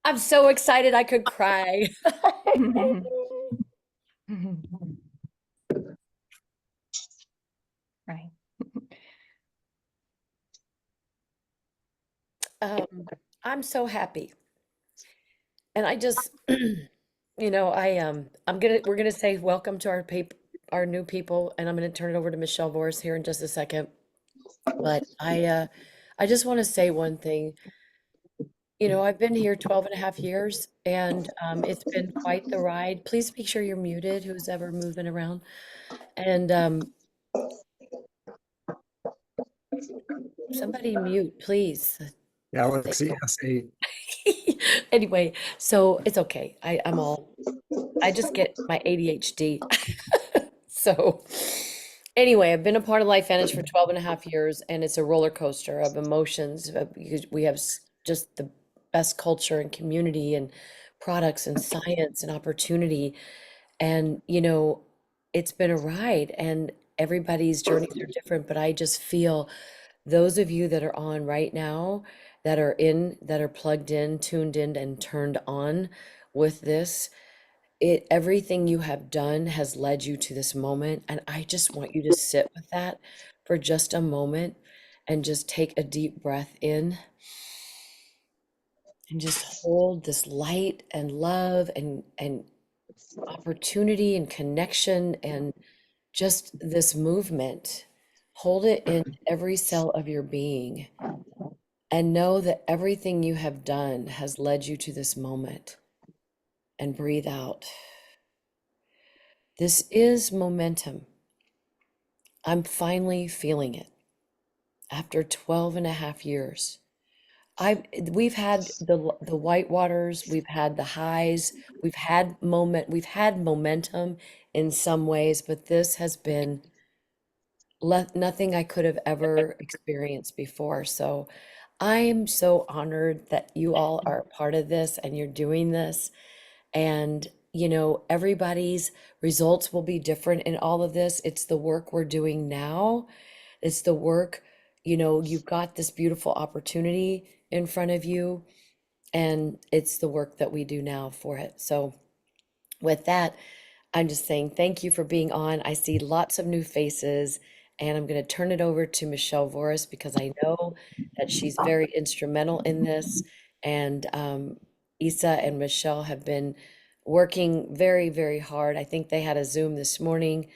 I'm so excited I could cry. Right. Um, I'm so happy. And I just, we're gonna say welcome to our new people, and I'm gonna turn it over to Michelle Voris here in just a second. But I just want to say one thing. I've been here 12 and a half years, and it's been quite the ride. Please make sure you're muted, who's ever moving around. And somebody mute, please. Galaxy S8. Anyway, so it's okay. I just get my ADHD. So anyway, I've been a part of LifeVantage for 12 and a half years, and it's a roller coaster of emotions. Because we have just the best culture and community and products and science and opportunity. And, it's been a ride, and everybody's journeys are different, but I just feel those of you that are on right now, that are plugged in, tuned in, and turned on with this, everything you have done has led you to this moment. And I just want you to sit with that for just a moment and just take a deep breath in and just hold this light and love and opportunity and connection and just this movement. Hold it in every cell of your being and know that everything you have done has led you to this moment. And breathe out. This is momentum. I'm finally feeling it after 12 and a half years. We've had the white waters, we've had the highs, we've had momentum in some ways, but this has been nothing I could have ever experienced before. So I am so honored that you all are a part of this and you're doing this. And, everybody's results will be different in all of this. It's the work we're doing now. It's the work, you've got this beautiful opportunity in front of you, and it's the work that we do now for it. So, with that, I'm just saying thank you for being on. I see lots of new faces, and I'm going to turn it over to Michelle Voris because I know that she's very instrumental in this. And Isa and Michelle have been working very, very hard. I think they had a Zoom this morning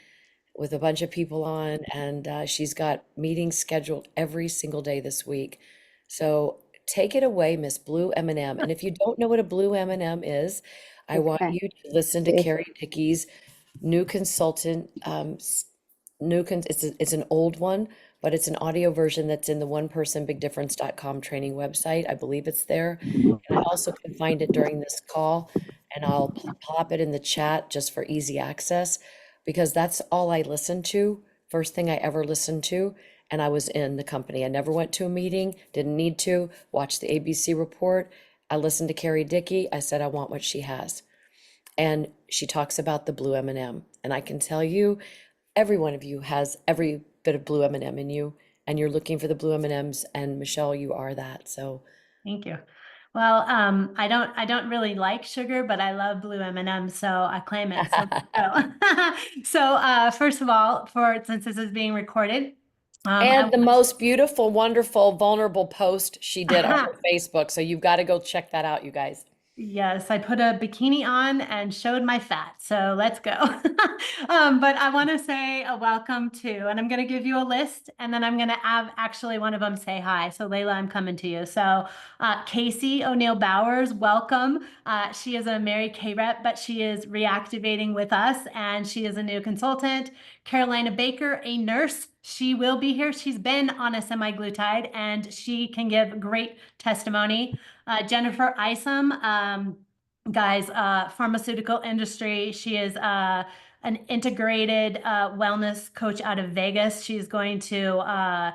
with a bunch of people on, and she's got meetings scheduled every single day this week. So take it away, Miss Blue M&M. And if you don't know what a blue M&M is, I want Okay. you to listen to Carrie Dickey's new consultant. It's an old one, but it's an audio version that's in the onepersonbigdifference.com training website. I believe it's there. And I also can find it during this call, and I'll pop it in the chat just for easy access because that's all I listened to. First thing I ever listened to, and I was in the company. I never went to a meeting, didn't need to, watch the ABC report. I listened to Carrie Dickey. I said, I want what she has. And she talks about the blue M&M. And I can tell you, every one of you has every bit of blue M&M in you, and you're looking for the blue M&Ms. And Michelle, you are that. So Thank you. Well, I don't really like sugar, but I love blue M&Ms, so I claim it. So, first of all, since this is being recorded, and the most beautiful, wonderful, vulnerable post she did on her Facebook. So you've got to go check that out, you guys. Yes, I put a bikini on and showed my fat. So let's go. But I want to say a welcome to, and I'm going to give you a list, and then I'm going to have actually one of them say hi. So Layla, I'm coming to you. So Casey O'Neill Bowers, welcome. She is a Mary Kay rep, but she is reactivating with us, and she is a new consultant. Carolina Baker, a nurse. She will be here. She's been on a semi-glutide, and she can give great testimony. Jennifer Isom, guys, pharmaceutical industry. She is an integrated wellness coach out of Vegas. She's going to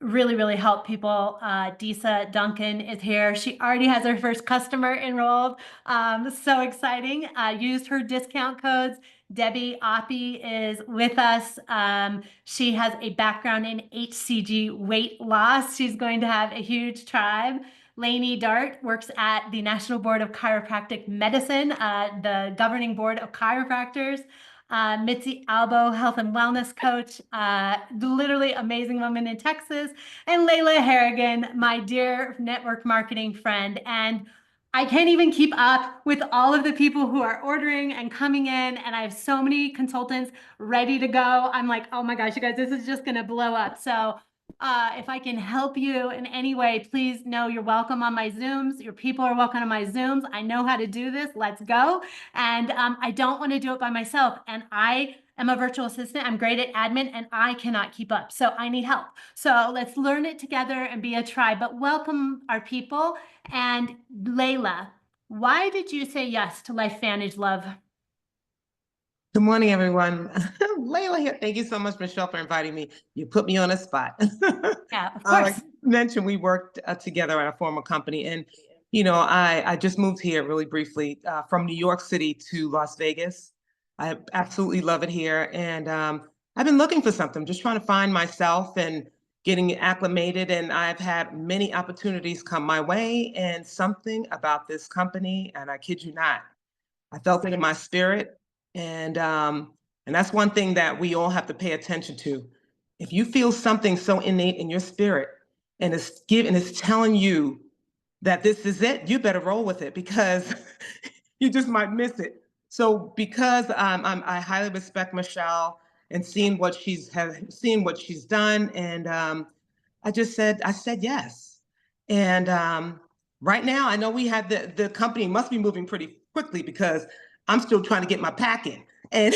really, really help people. Disa Duncan is here. She already has her first customer enrolled. So exciting. Used her discount codes. Debbie Oppie is with us. She has a background in HCG weight loss. She's going to have a huge tribe. Lainey Dart works at the National Board of Chiropractic Medicine, the governing board of chiropractors. Mitzi Albo, health and wellness coach, literally amazing woman in Texas, and Layla Harrigan, my dear network marketing friend. And I can't even keep up with all of the people who are ordering and coming in, and I have so many consultants ready to go. I'm like, oh my gosh, you guys, this is just gonna blow up. So if I can help you in any way, please know you're welcome on my Zooms. Your people are welcome on my Zooms. I know how to do this. Let's go. And I don't want to do it by myself. And I am a virtual assistant. I'm great at admin and I cannot keep up. So I need help. So let's learn it together and be a tribe. But welcome our people. And Layla, why did you say yes to LifeVantage, love? Good morning, everyone. Layla here. Thank you so much, Michelle, for inviting me. You put me on a spot. Yeah, of Like course. you mentioned, we worked together at a former company. And, you know, I just moved here really briefly from New York City to Las Vegas. I absolutely love it here. And I've been looking for something, just trying to find myself and getting acclimated. And I've had many opportunities come my way. And something about this company, and I kid you not, I felt it in my spirit, and that's one thing that we all have to pay attention to. If you feel something so innate in your spirit, and it's telling you that this is it, you better roll with it because you just might miss it. So because I highly respect Michelle and seeing what she's done, and I said yes. And right now, I know we had the company must be moving pretty quickly because I'm still trying to get my pack in. And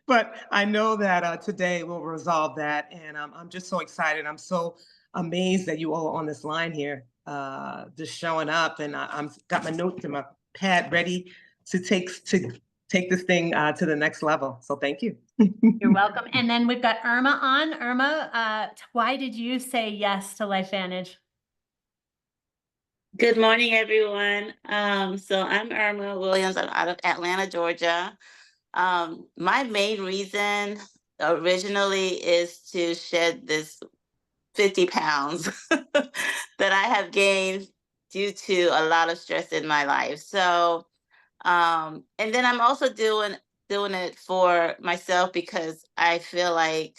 but I know that today we'll resolve that, and I'm just so excited. I'm so amazed that you all are on this line here, just showing up, and I'm got my notes and my pad ready to take this thing to the next level. So thank you. You're welcome. And then we've got Irma on. Irma, why did you say yes to LifeVantage? Good morning, everyone. So I'm Irma Williams. I'm out of Atlanta, Georgia. My main reason originally is to shed this 50 pounds that I have gained due to a lot of stress in my life. So, and then I'm also doing it for myself because I feel like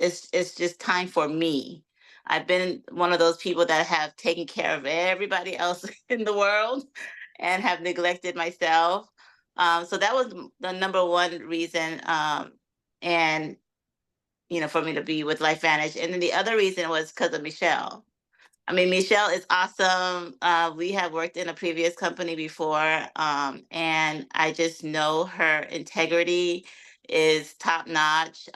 it's just time for me. I've been one of those people that have taken care of everybody else in the world and have neglected myself. So that was the number one reason, and for me to be with LifeVantage. And then the other reason was because of Michelle. I mean, Michelle is awesome. We have worked in a previous company before, and I just know her integrity is top notch.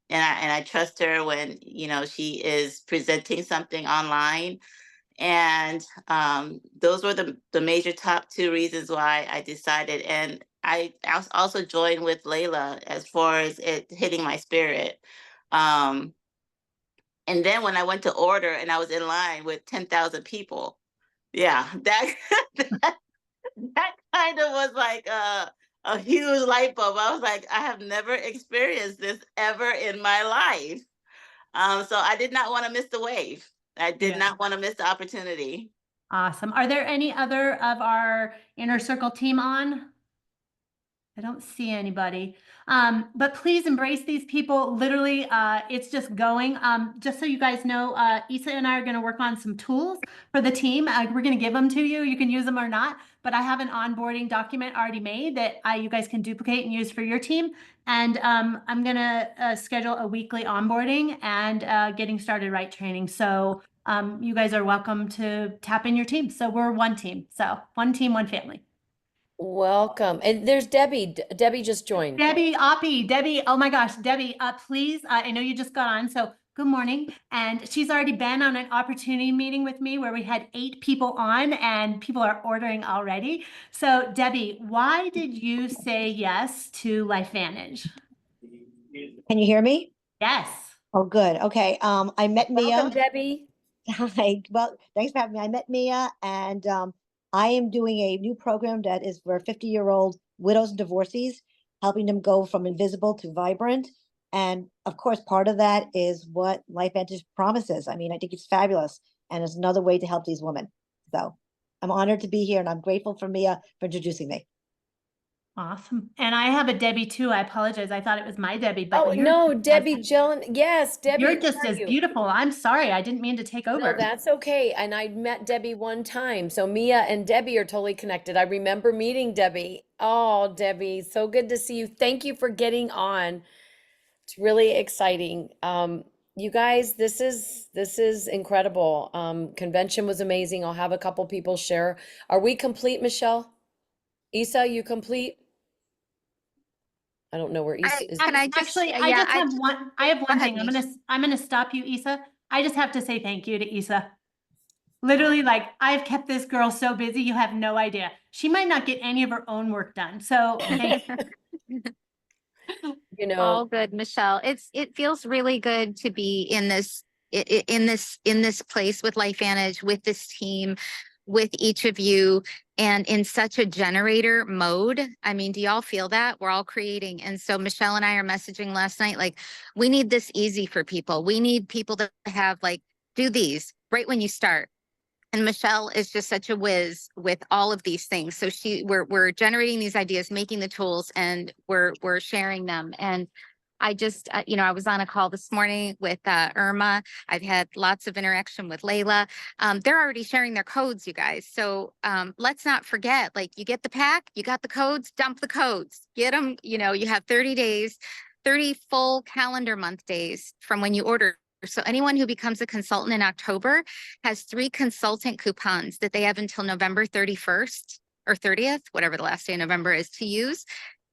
And I trust her when she is presenting something online. And those were the major top two reasons why I decided. And I also joined with Layla as far as it hitting my spirit. Um, and then when I went to order and I was in line with 10,000 people, yeah, that that kind of was like a huge light bulb. I was like, I have never experienced this ever in my life. So I did not want to miss the wave. I did not want to miss the opportunity. Awesome. Are there any other of our Inner Circle team on? I don't see anybody. But please embrace these people. Literally, it's just going. Just so you guys know, Issa and I are going to work on some tools for the team. We're going to give them to you. You can use them or not. But I have an onboarding document already made that you guys can duplicate and use for your team. And I'm going to schedule a weekly onboarding and getting started right training. So you guys are welcome to tap in your team. So we're one team. So one team, one family. Welcome. And there's Debbie. Debbie just joined. Debbie, oh my gosh, Debbie, please, I know you just got on, so good morning. And she's already been on an opportunity meeting with me where we had 8 people on and people are ordering already. So Debbie, why did you say yes to LifeVantage? Can you hear me? Yes. Oh, good. Okay. I met Mia. Welcome, Debbie. Hi. Well, thanks for having me. I met Mia, and I am doing a new program that is for 50-year-old widows and divorcees, helping them go from invisible to vibrant. And of course, part of that is what LifeVantage promises. I mean, I think it's fabulous. and it's another way to help these women. So I'm honored to be here, and I'm grateful for Mia for introducing me. Awesome. And I have a Debbie too. I apologize. I thought it was my Debbie, but Oh, you're no, just Debbie Jillen. Yes, Debbie, you're where just are as you? beautiful. I'm sorry. I didn't mean to take No, over. that's okay. And I met Debbie one time. So Mia and Debbie are totally connected. I remember meeting Debbie. Oh, Debbie, so good to see you. Thank you for getting on. It's really exciting. You guys, this is incredible. Convention was amazing. I'll have a couple people share. Are we complete, Michelle? Isa, you complete? I don't know where Isa is. Can I just, Actually, I yeah, just have one. I have one ahead, thing. Mish. I'm gonna stop you, Isa. I just have to say thank you to Isa. Literally, like I've kept this girl so busy, you have no idea. She might not get any of her own work done. So thank You know, All good, Michelle. It feels really good to be in this place with LifeVantage, with this team, with each of you, and in such a generator mode. I mean, do y'all feel that? We're all creating. And so Michelle and I are messaging last night, like, we need this easy for people. We need people to have like, do these right when you start. And Michelle is just such a whiz with all of these things. So we're generating these ideas, making the tools, and we're sharing them. And I just, I was on a call this morning with Irma. I've had lots of interaction with Layla. They're already sharing their codes, you guys. So let's not forget, like, you get the pack, you got the codes, dump the codes, get them. You have 30 days, 30 full calendar month days from when you order. So anyone who becomes a consultant in October has 3 consultant coupons that they have until November 31st or 30th, whatever the last day of November is, to use,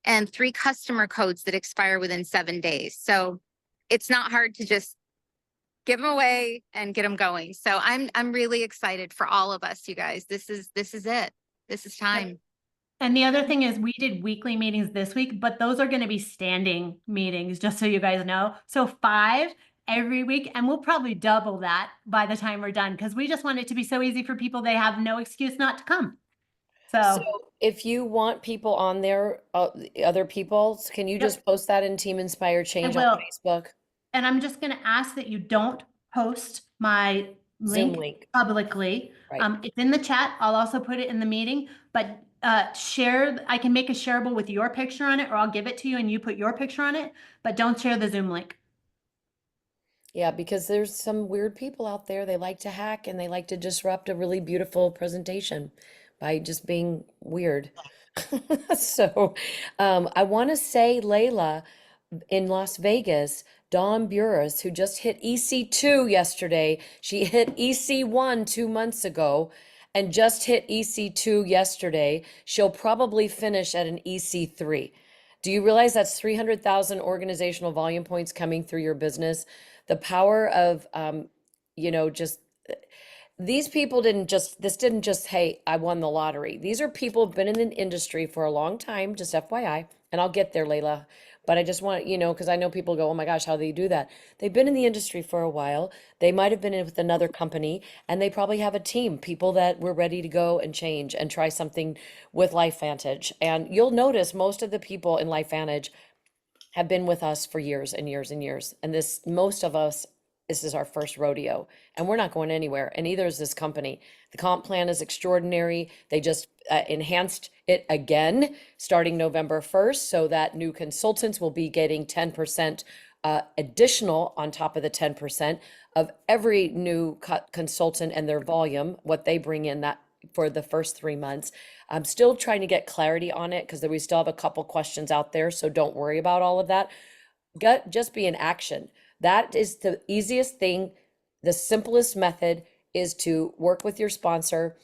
and 3 customer codes that expire within 7 days. So it's not hard to just give them away and get them going. So I'm really excited for all of us, you guys. This is it. This is time. And the other thing is we did weekly meetings this week, but those are going to be standing meetings, just so you guys know. So 5 every week, and we'll probably double that by the time we're done, because we just want it to be so easy for people. They have no excuse not to come. so So if you want people on there, other people, can you Yep. just post that in Team Inspire Change on will. Facebook? And I'm just going to ask that you don't post my Zoom link link. publicly. Right. It's in the chat. I'll also put it in the meeting, but share, I can make a shareable with your picture on it, or I'll give it to you and you put your picture on it, but don't share the Zoom link. Yeah, because there's some weird people out there. They like to hack and they like to disrupt a really beautiful presentation by just being weird. So, I want to say, Layla, in Las Vegas, Dawn Burris, who just hit EC2 yesterday, she hit EC1 2 months ago and just hit EC2 yesterday. She'll probably finish at an EC3. Do you realize that's 300,000 organizational volume points coming through your business? The power of, just these people didn't just, hey, I won the lottery. These are people who've been in the industry for a long time, just FYI, and I'll get there, Layla. But I just want, because I know people go, oh my gosh, how do they do that? They've been in the industry for a while. They might have been in with another company, and they probably have a team, people that were ready to go and change and try something with LifeVantage. And you'll notice most of the people in LifeVantage have been with us for years and years and years. And most of us, this is our first rodeo, and we're not going anywhere. And neither is this company. The comp plan is extraordinary. They just enhanced it again starting November 1st, so that new consultants will be getting 10% additional on top of the 10% of every new consultant and their volume, what they bring in that for the first 3 months. I'm still trying to get clarity on it because we still have a couple questions out there. So don't worry about all of that. Just be in action. That is the easiest thing. The simplest method is to work with your sponsor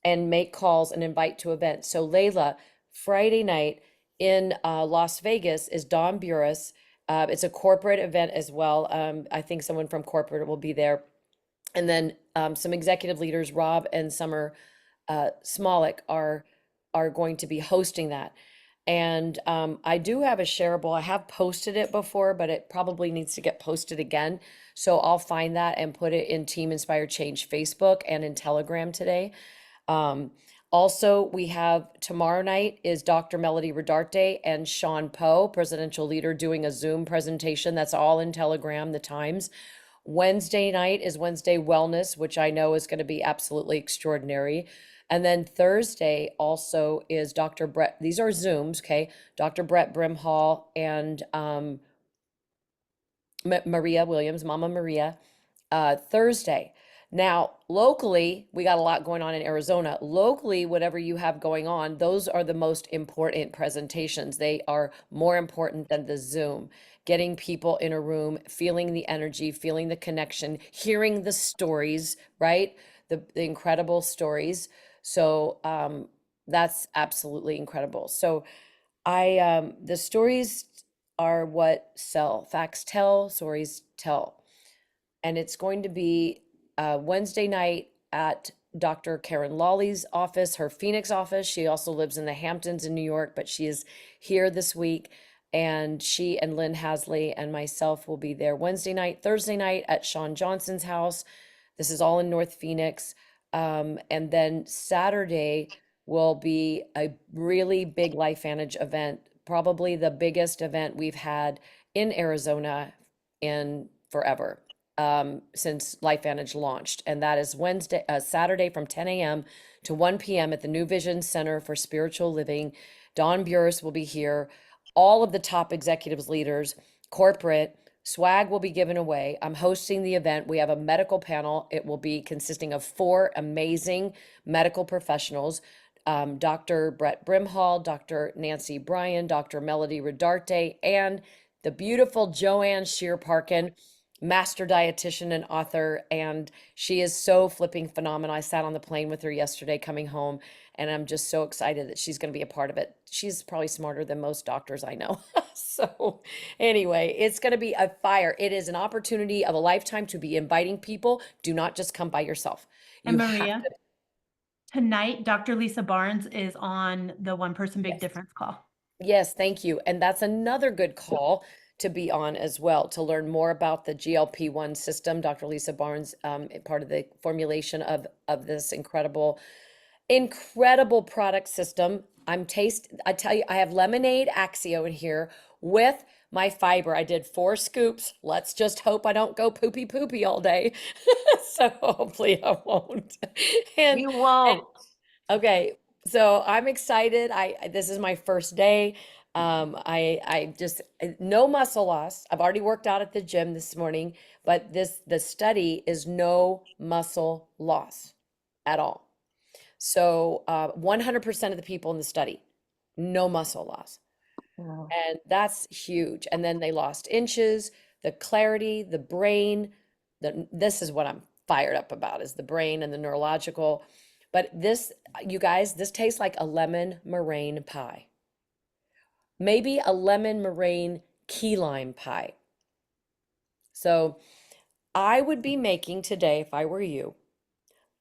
and make calls and invite to events. So Layla, Friday night in Las Vegas is Dawn Burris. It's a corporate event as well. I think someone from corporate will be there. And then some executive leaders, Rob and Summer Smolik, are going to be hosting that. And I do have a shareable. I have posted it before, but it probably needs to get posted again. So I'll find that and put it in Team Inspire Change Facebook and in Telegram today. Also, we have tomorrow night is Dr. Melody Rodarte and Sean Poe, presidential leader, doing a Zoom presentation. That's all in Telegram, the times. Wednesday night is Wednesday Wellness, which I know is going to be absolutely extraordinary. And then Thursday also is Dr. Brett. These are Zooms, okay? Dr. Brett Brimhall and Maria Williams, Mama Maria, Thursday. Now, locally, we got a lot going on in Arizona. Locally, whatever you have going on, those are the most important presentations. They are more important than the Zoom. Getting people in a room, feeling the energy, feeling the connection, hearing the stories, right? The incredible stories. So that's absolutely incredible. So the stories are what sell. Facts tell, stories tell. And it's going to be Wednesday night at Dr. Karen Lawley's office, her Phoenix office. She also lives in the Hamptons in New York, but she is here this week. And she and Lynn Hasley and myself will be there Wednesday night. Thursday night at Sean Johnson's house. This is all in North Phoenix. And then Saturday will be a really big LifeVantage event, probably the biggest event we've had in Arizona in forever, since LifeVantage launched. And that is Saturday from 10 a.m. to 1 p.m. at the New Vision Center for Spiritual Living. Dawn Burris will be here. All of the top executives, leaders, corporate, swag will be given away. I'm hosting the event. We have a medical panel. It will be consisting of 4 amazing medical professionals. Dr. Brett Brimhall, Dr. Nancy Bryan, Dr. Melody Rodarte, and the beautiful Joanne Shear Parkin, master dietitian and author. And she is so flipping phenomenal. I sat on the plane with her yesterday coming home, and I'm just so excited that she's going to be a part of it. She's probably smarter than most doctors I know. So anyway, it's going to be a fire. It is an opportunity of a lifetime to be inviting people. Do not just come by yourself. And You have Maria, to. tonight, Dr. Lisa Barnes is on the One Person Big Yes. Difference call. Yes, thank you. And that's another good call to be on as well, to learn more about the GLP-1 system. Dr. Lisa Barnes, part of the formulation of this incredible product system. I tell you, I have lemonade Axio in here with my fiber. I did 4 scoops. Let's just hope I don't go poopy all day. So hopefully I won't. And You won't. okay, so I'm excited. This is my first day. I just no muscle loss. I've already worked out at the gym this morning, but the study is no muscle loss at all. So 100% of the people in the study, no muscle loss. Wow. And that's huge. And then they lost inches, the clarity, the brain. This is what I'm fired up about, is the brain and the neurological. But this, you guys, this tastes like a lemon meringue pie. Maybe a lemon meringue key lime pie. So I would be making today, if I were you,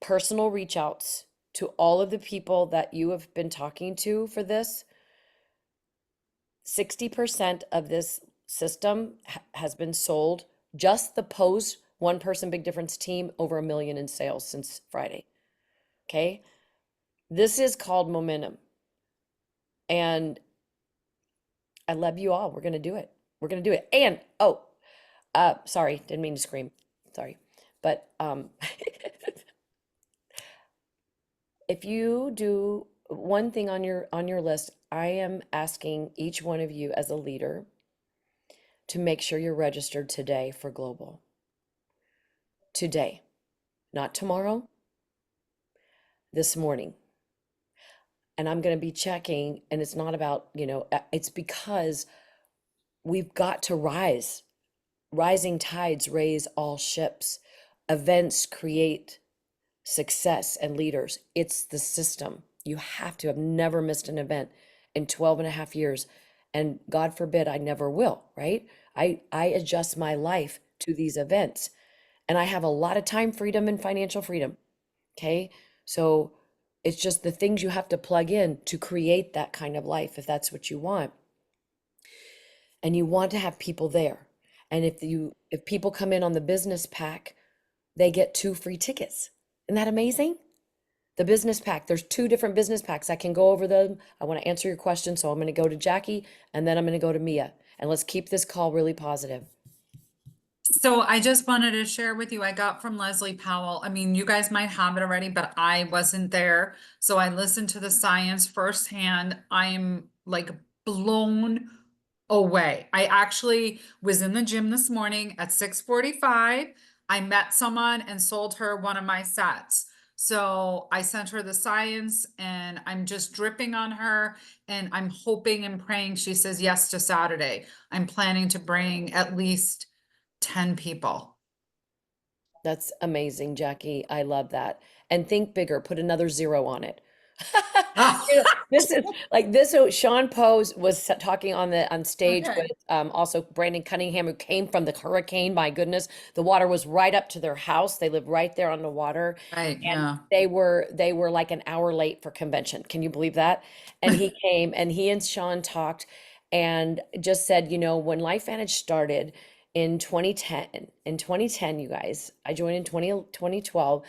personal reach outs to all of the people that you have been talking to for this. 60% of this system has been sold. Just the Pose One Person Big Difference team, over $1 million in sales since Friday. Okay. This is called momentum. And I love you all. We're going to do it. We're going to do it. And, sorry, didn't mean to scream. Sorry. But if you do one thing on your list, I am asking each one of you as a leader to make sure you're registered today for Global. Today, not tomorrow, this morning. And I'm going to be checking, and it's not about, it's because we've got to rise. Rising tides raise all ships. Events create success and leaders. It's the system. You have to. Have never missed an event in 12 and a half years. And God forbid I never will, right? I adjust my life to these events. And I have a lot of time freedom and financial freedom. Okay. So it's just the things you have to plug in to create that kind of life, if that's what you want. And you want to have people there. And if people come in on the business pack, they get 2 free tickets. Isn't that amazing? The business pack, there's 2 different business packs. I can go over them. I want to answer your question. So I'm going to go to Jackie, and then I'm going to go to Mia. And let's keep this call really positive. So I just wanted to share with you, I got from Leslie Powell. I mean, you guys might have it already, but I wasn't there. So I listened to the science firsthand. I am like blown away. I actually was in the gym this morning at 6:45. I met someone and sold her one of my sets. So I sent her the science and I'm just dripping on her and I'm hoping and praying she says yes to Saturday. I'm planning to bring at least 10 people. That's amazing, Jackie. I love that. And think bigger, put another zero on it. You know, this is like this. So Sean Poe's was talking on stage Okay. with also Brandon Cunningham, who came from the hurricane. My goodness, the water was right up to their house. They live right there on the water. Right, And yeah. they were like an hour late for convention. Can you believe that? And he came and he and Sean talked and just said, when LifeVantage started in 2010, you guys, I joined in 2012.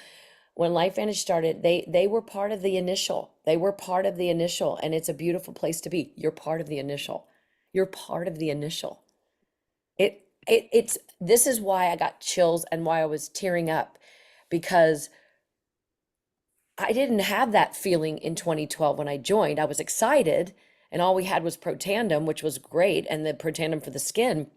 When LifeVantage started, they were part of the initial. They were part of the initial, and it's a beautiful place to be. You're part of the initial. You're part of the initial. It's this is why I got chills and why I was tearing up, because I didn't have that feeling in 2012 when I joined. I was excited, and all we had was Protandem, which was great, and the Protandem for the skin.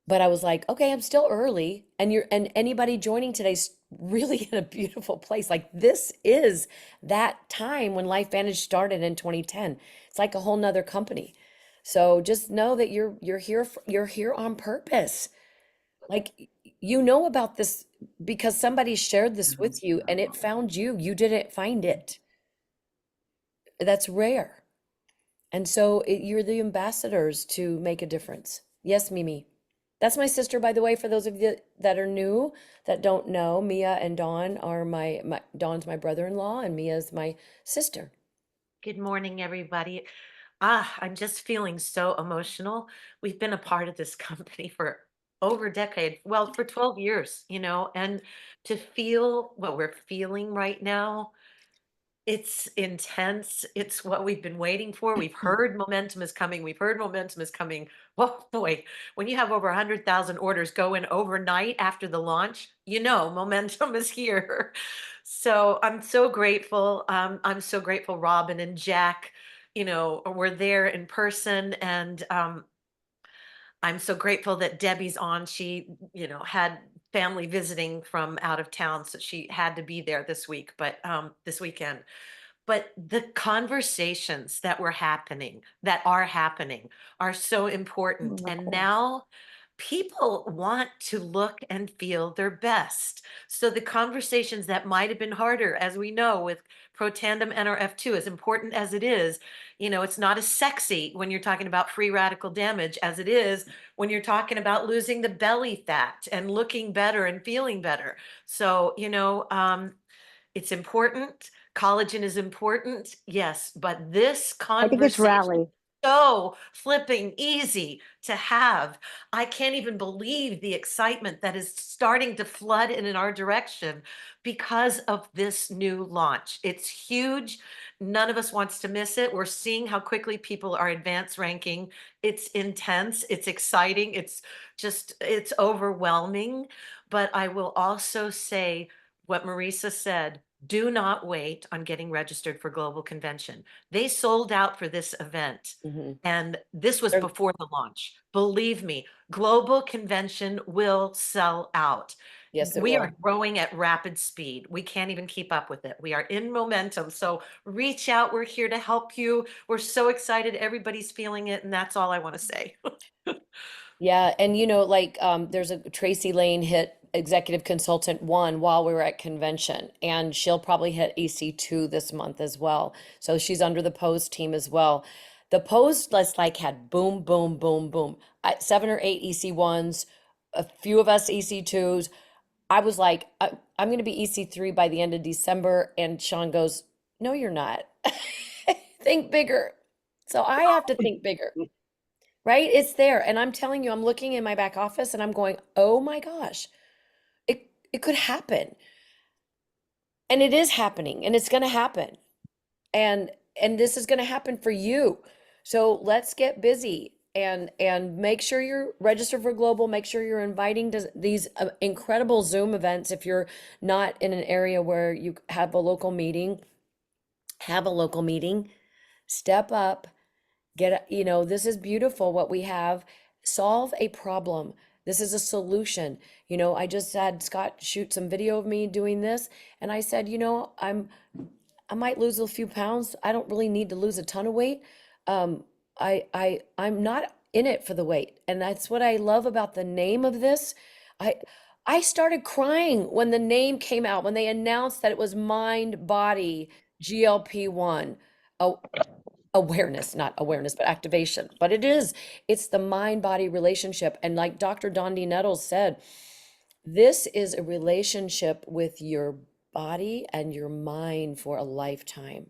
But I was like, okay, I'm still early, and anybody joining today's really in a beautiful place. Like this is that time when LifeVantage started in 2010. It's like a whole nother company. So just know that you're here on purpose. Like you know about this because somebody shared this with you and it found you. You didn't find it. That's rare. And so you're the ambassadors to make a difference. Yes, Mimi. That's my sister, by the way, for those of you that are new, that don't know, Mia and Dawn are Dawn's my brother-in-law and Mia's my sister. Good morning, everybody. I'm just feeling so emotional. We've been a part of this company for over a decade, well, for 12 years, and to feel what we're feeling right now, it's intense. It's what we've been waiting for. We've heard momentum is coming. We've heard momentum is coming. Oh boy, when you have over 100,000 orders go in overnight after the launch, momentum is here. So I'm so grateful. I'm so grateful Robin and Jack, were there in person. And I'm so grateful that Debbie's on. She, had family visiting from out of town, so she had to be there this week, but this weekend. But the conversations that are happening are so important. Of And course. now people want to look and feel their best. So the conversations that might have been harder, as we know, with Protandem NRF2, as important as it is, it's not as sexy when you're talking about free radical damage as it is when you're talking about losing the belly fat and looking better and feeling better. So, it's important. Collagen is important, yes, but this I think it's conversation rally. so flipping easy to have. I can't even believe the excitement that is starting to flood in our direction because of this new launch. It's huge. None of us wants to miss it. We're seeing how quickly people are advanced ranking. It's intense. It's exciting. It's overwhelming. But I will also say what Marisa said. Do not wait on getting registered for Global Convention. They sold out for this event. Mhm. And this was They're- before the launch. Believe me, Global Convention will sell out. Yes, it We will. are growing at rapid speed. We can't even keep up with it. We are in momentum. So reach out. We're here to help you. We're so excited. Everybody's feeling it. And that's all I want to say. Yeah, and there's a Tracy Lane hit executive consultant one while we were at convention, and she'll probably hit EC2 this month as well. So she's under the Pose team as well. The Pose list had boom, boom, boom, boom. 7 or 8 EC1s, a few of us EC2s. I was like, I'm going to be EC3 by the end of December, and Sean goes, "No, you're not. Think bigger." So I have to think bigger. Right? It's there. And I'm telling you, I'm looking in my back office and I'm going, oh my gosh, it could happen. And it is happening and it's gonna happen. And this is gonna happen for you. So let's get busy and make sure you're registered for global. Make sure you're inviting to these incredible Zoom events. If you're not in an area where you have a local meeting, have a local meeting, step up, this is beautiful what we have. Solve a problem. This is a solution. I just had Scott shoot some video of me doing this, and I said, I might lose a few pounds. I don't really need to lose a ton of weight. I'm not in it for the weight. And that's what I love about the name of this. I I started crying when the name came out, when they announced that it was Mind Body GLP-1. Oh, awareness, not awareness, but activation. But it's the mind body relationship. And like Dr. Dondi Nettles said, this is a relationship with your body and your mind for a lifetime.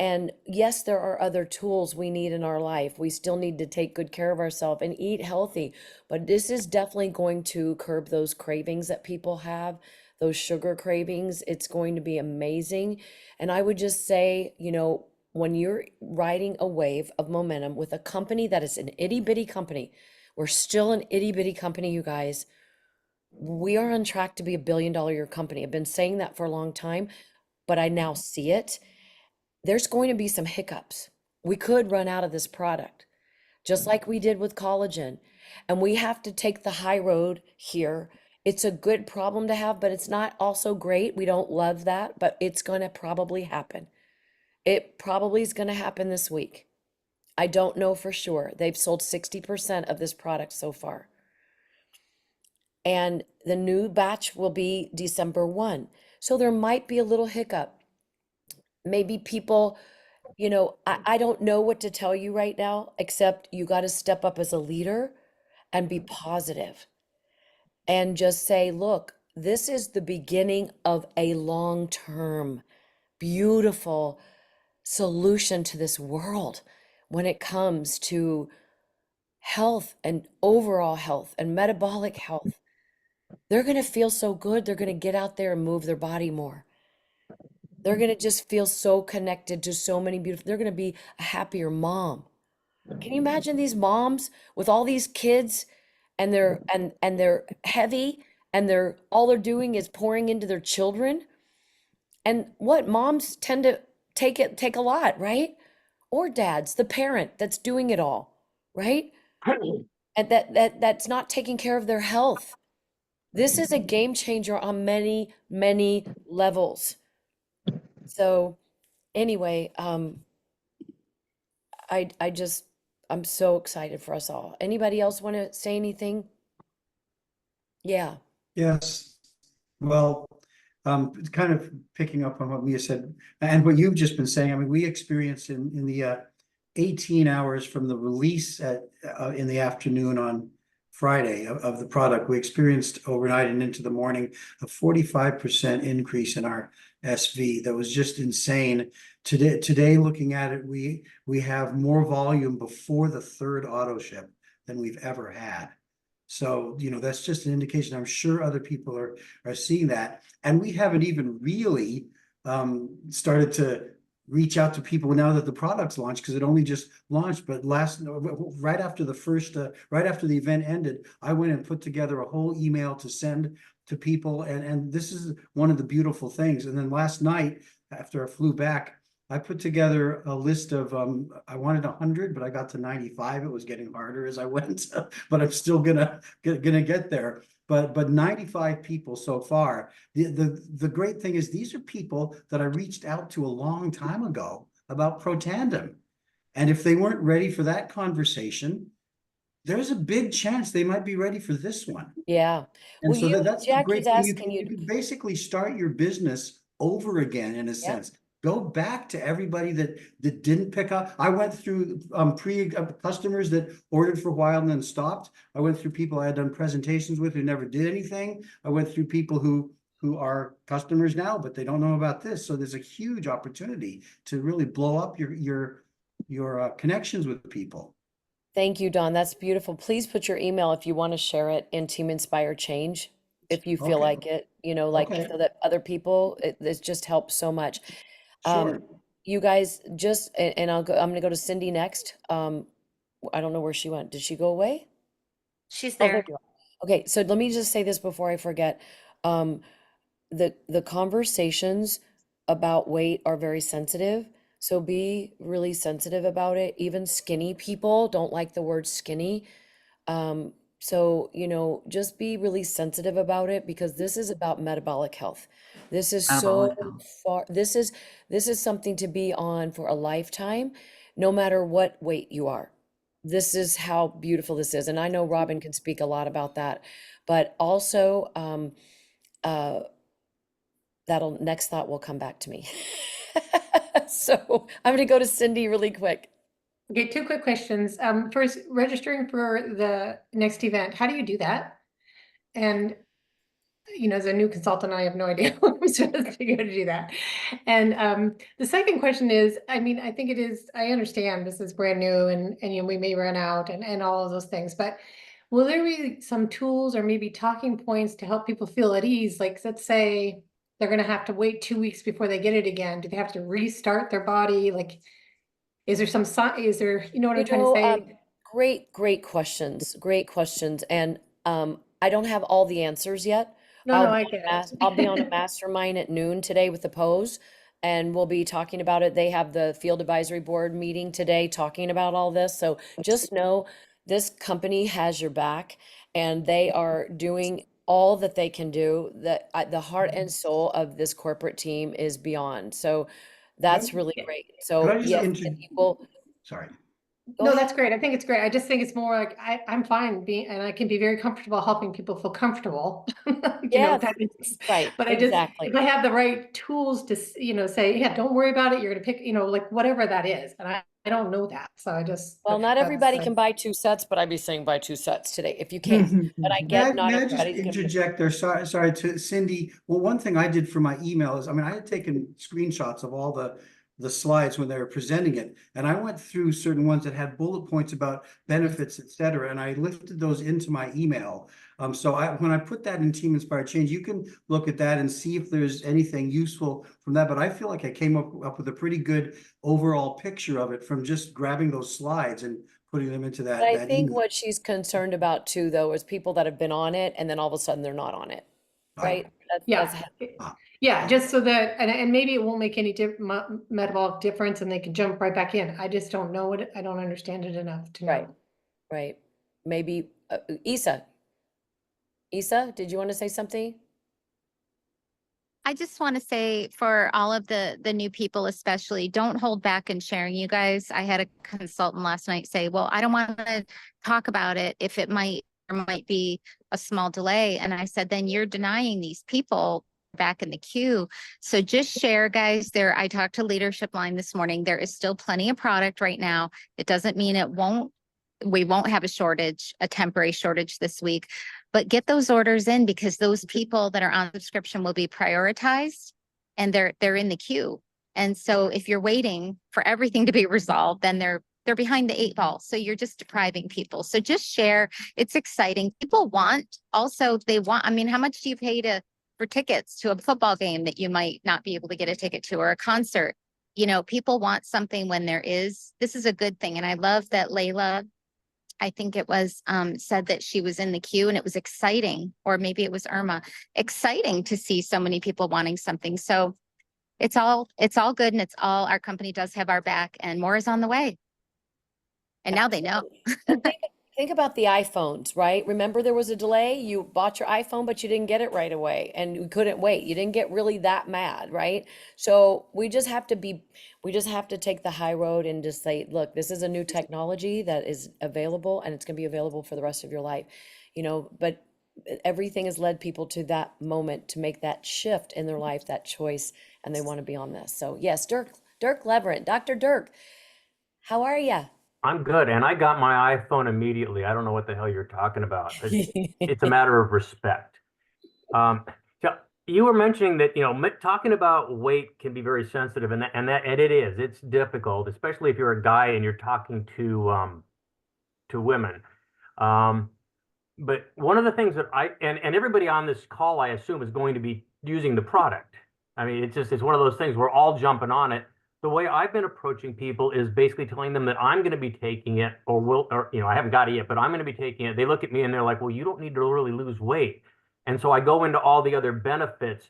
And yes, there are other tools we need in our life. We still need to take good care of ourselves and eat healthy. But this is definitely going to curb those cravings that people have, those sugar cravings. It's going to be amazing. And I would just say, when you're riding a wave of momentum with a company that is an itty bitty company, we're still an itty bitty company, you guys. We are on track to be a $1 billion-a-year company. I've been saying that for a long time, but I now see it. There's going to be some hiccups. We could run out of this product, just like we did with collagen. And we have to take the high road here. It's a good problem to have, but it's not also great. We don't love that, but it's going to probably happen. It probably is going to happen this week. I don't know for sure. They've sold 60% of this product so far. And the new batch will be December 1. So there might be a little hiccup. Maybe people, I don't know what to tell you right now, except you got to step up as a leader and be positive and just say, look, this is the beginning of a long-term, beautiful solution to this world when it comes to health and overall health and metabolic health. They're going to feel so good. They're going to get out there and move their body more. They're going to just feel so connected to so many beautiful, they're going to be a happier mom. Can you imagine these moms with all these kids and they're heavy and all they're doing is pouring into their children? And what moms tend to take a lot, right? Or dads, the parent that's doing it all, right? And that's not taking care of their health. This is a game changer on many, many levels. So anyway, I'm so excited for us all. Anybody else want to say anything? Yeah. Yes. Well, kind of picking up on what Mia said and what you've just been saying. I mean, we experienced in the 18 hours from the release in the afternoon on Friday of the product, we experienced overnight and into the morning a 45% increase in our SV. That was just insane. Today, looking at it, we have more volume before the third auto ship than we've ever had. So, that's just an indication. I'm sure other people are seeing that. And we haven't even really started to reach out to people now that the product's launched, because it only just launched. But right after the event ended, I went and put together a whole email to send to people. And this is one of the beautiful things. And then last night, after I flew back, I put together a list of, I wanted 100, but I got to 95. It was getting harder as I went, but I'm still gonna get there. But 95 people so far. The great thing is these are people that I reached out to a long time ago about Protandim. And if they weren't ready for that conversation, there's a big chance they might be ready for this one. Yeah. And Well, so that's the Jackie's great thing. asking You can basically start your business over again in a sense. Go back to everybody that didn't pick up. I went through customers that ordered for a while and then stopped. I went through people I had done presentations with who never did anything. I went through people who are customers now, but they don't know about this. So there's a huge opportunity to really blow up your connections with people. Thank you, Don. That's beautiful. Please put your email if you want to share it in Team Inspire Change, if you feel Okay. like it, Okay. so that other people, it just helps so much. Sure. You guys I'm going to go to Cindy next. I don't know where she went. Did she go away? She's Oh, there there. you are. Okay, so let me just say this before I forget. Um, the conversations about weight are very sensitive, so be really sensitive about it. Even skinny people don't like the word skinny. So, just be really sensitive about it because this is about metabolic health. This is so Metabolic health. far, this is something to be on for a lifetime, no matter what weight you are. This is how beautiful this is. And I know Robin can speak a lot about that, but also, uh, that'll next thought will come back to me. So I'm gonna go to Cindy really quick. Okay, two quick questions. First, registering for the next event, how do you do that? And, as a new consultant, I have no idea what I'm supposed to go to do that. And the second question is, I mean, I think it is, I understand this is brand new and we may run out and all of those things, but will there be some tools or maybe talking points to help people feel at ease? Like, let's say they're gonna have to wait 2 weeks before they get it again. Do they have to restart their body? Like, is there some, is there, you know what You I'm trying to know, say? great questions, great questions. And I don't have all the answers yet. No, no, I get I'll be on a it. mastermind at noon today with the pose, and we'll be talking about it. They have the field advisory board meeting today talking about all this. So just know this company has your back and they are doing all that they can do. That the heart and soul of this corporate team is beyond. So that's really great. Could So I just yes, sorry. go No, ahead. that's great. I think it's great. I just think it's more like I'm fine being, and I can be very comfortable helping people feel comfortable. Yes, That is, right, but exactly. if I have the right tools to, say, yeah, don't worry about it. You're going to pick, like whatever that is. And I don't know that. So Well, not that's, everybody can buy two sets, but I'd be saying buy two sets today if you can. But I get not May I just everybody's gonna be. interject there? Sorry to Cindy. Well, one thing I did for my email is, I mean, I had taken screenshots of all the slides when they were presenting it. And I went through certain ones that had bullet points about benefits, et cetera, and I lifted those into my email. So when I put that in Team Inspired Change, you can look at that and see if there's anything useful from that. But I feel like I came up with a pretty good overall picture of it from just grabbing those slides and putting them into But I that think email. what she's concerned about too, though, is people that have been on it and then all of a sudden they're not on it, Right. right? That's yeah. Ah. Yeah, just so that, and maybe it won't make any metabolic difference and they can jump right back in. I just don't know it. I don't understand it enough to right, know. right. Maybe Isa, did you want to say something? I just want to say for all of the new people, especially, don't hold back in sharing. You guys, I had a consultant last night say, "Well, I don't want to talk about it if it might be a small delay." And I said, "Then you're denying these people back in the queue." So just share, guys. I talked to leadership line this morning. There is still plenty of product right now. It doesn't mean we won't have a temporary shortage this week. But get those orders in because those people that are on subscription will be prioritized and they're in the queue. And so if you're waiting for everything to be resolved, then they're behind the 8 ball. So you're just depriving people. So just share. It's exciting. People I mean, how much do you pay for tickets to a football game that you might not be able to get a ticket to, or a concert? People want something when this is a good thing. And I love that Layla, I think it was, said that she was in the queue, and it was exciting, or maybe it was Irma, exciting to see so many people wanting something. So it's all good, and our company does have our back, and more is on the way. And now they know. And think about the iPhones, right? Remember there was a delay? You bought your iPhone, but you didn't get it right away and you couldn't wait. You didn't get really that mad, right? So we just have to take the high road and just say, look, this is a new technology that is available and it's going to be available for the rest of your life. But everything has led people to that moment to make that shift in their life, that choice, and they want to be on this. So yes, Dirk Leverett, Dr. Dirk, how are you? I'm good, and I got my iPhone immediately. I don't know what the hell you're talking about. It's a matter of respect. So you were mentioning that talking about weight can be very sensitive, and it is. It's difficult, especially if you're a guy and you're talking to women. But one of the things that and everybody on this call, I assume, is going to be using the product. I mean, it's one of those things we're all jumping on it. the way I've been approaching people is basically telling them that I'm going to be taking it, or I haven't got it yet, but I'm going to be taking it. They look at me and they're like, well, you don't need to really lose weight. And so I go into all the other benefits,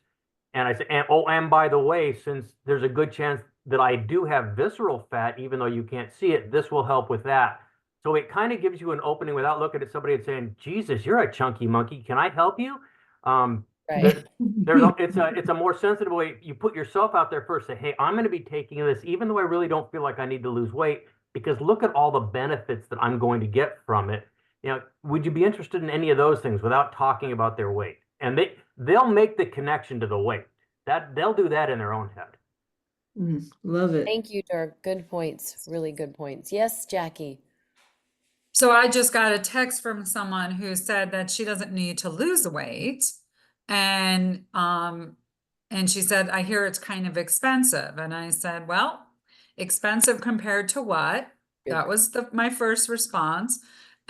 and I say, and by the way, since there's a good chance that I do have visceral fat, even though you can't see it, this will help with that. So it kind of gives you an opening without looking at somebody and saying, Jesus, you're a chunky monkey. Can I help you? Right. It's a more sensitive way. You put yourself out there first, say, hey, I'm going to be taking this, even though I really don't feel like I need to lose weight, because look at all the benefits that I'm going to get from it. Would you be interested in any of those things without talking about their weight? And they'll make the connection to the weight. They'll do that in their own head. Love it. Thank you, Dirk. Good points. Really good points. Yes, Jackie. So I just got a text from someone who said that she doesn't need to lose weight. And she said, I hear it's kind of expensive. And I said, well, expensive compared to what? That was my first response.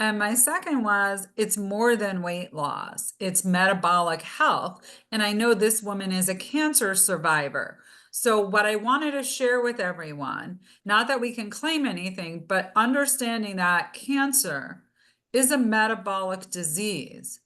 And my second was, it's more than weight loss. It's metabolic health. And I know this woman is a cancer survivor. So what I wanted to share with everyone, not that we can claim anything, but understanding that cancer is a metabolic disease.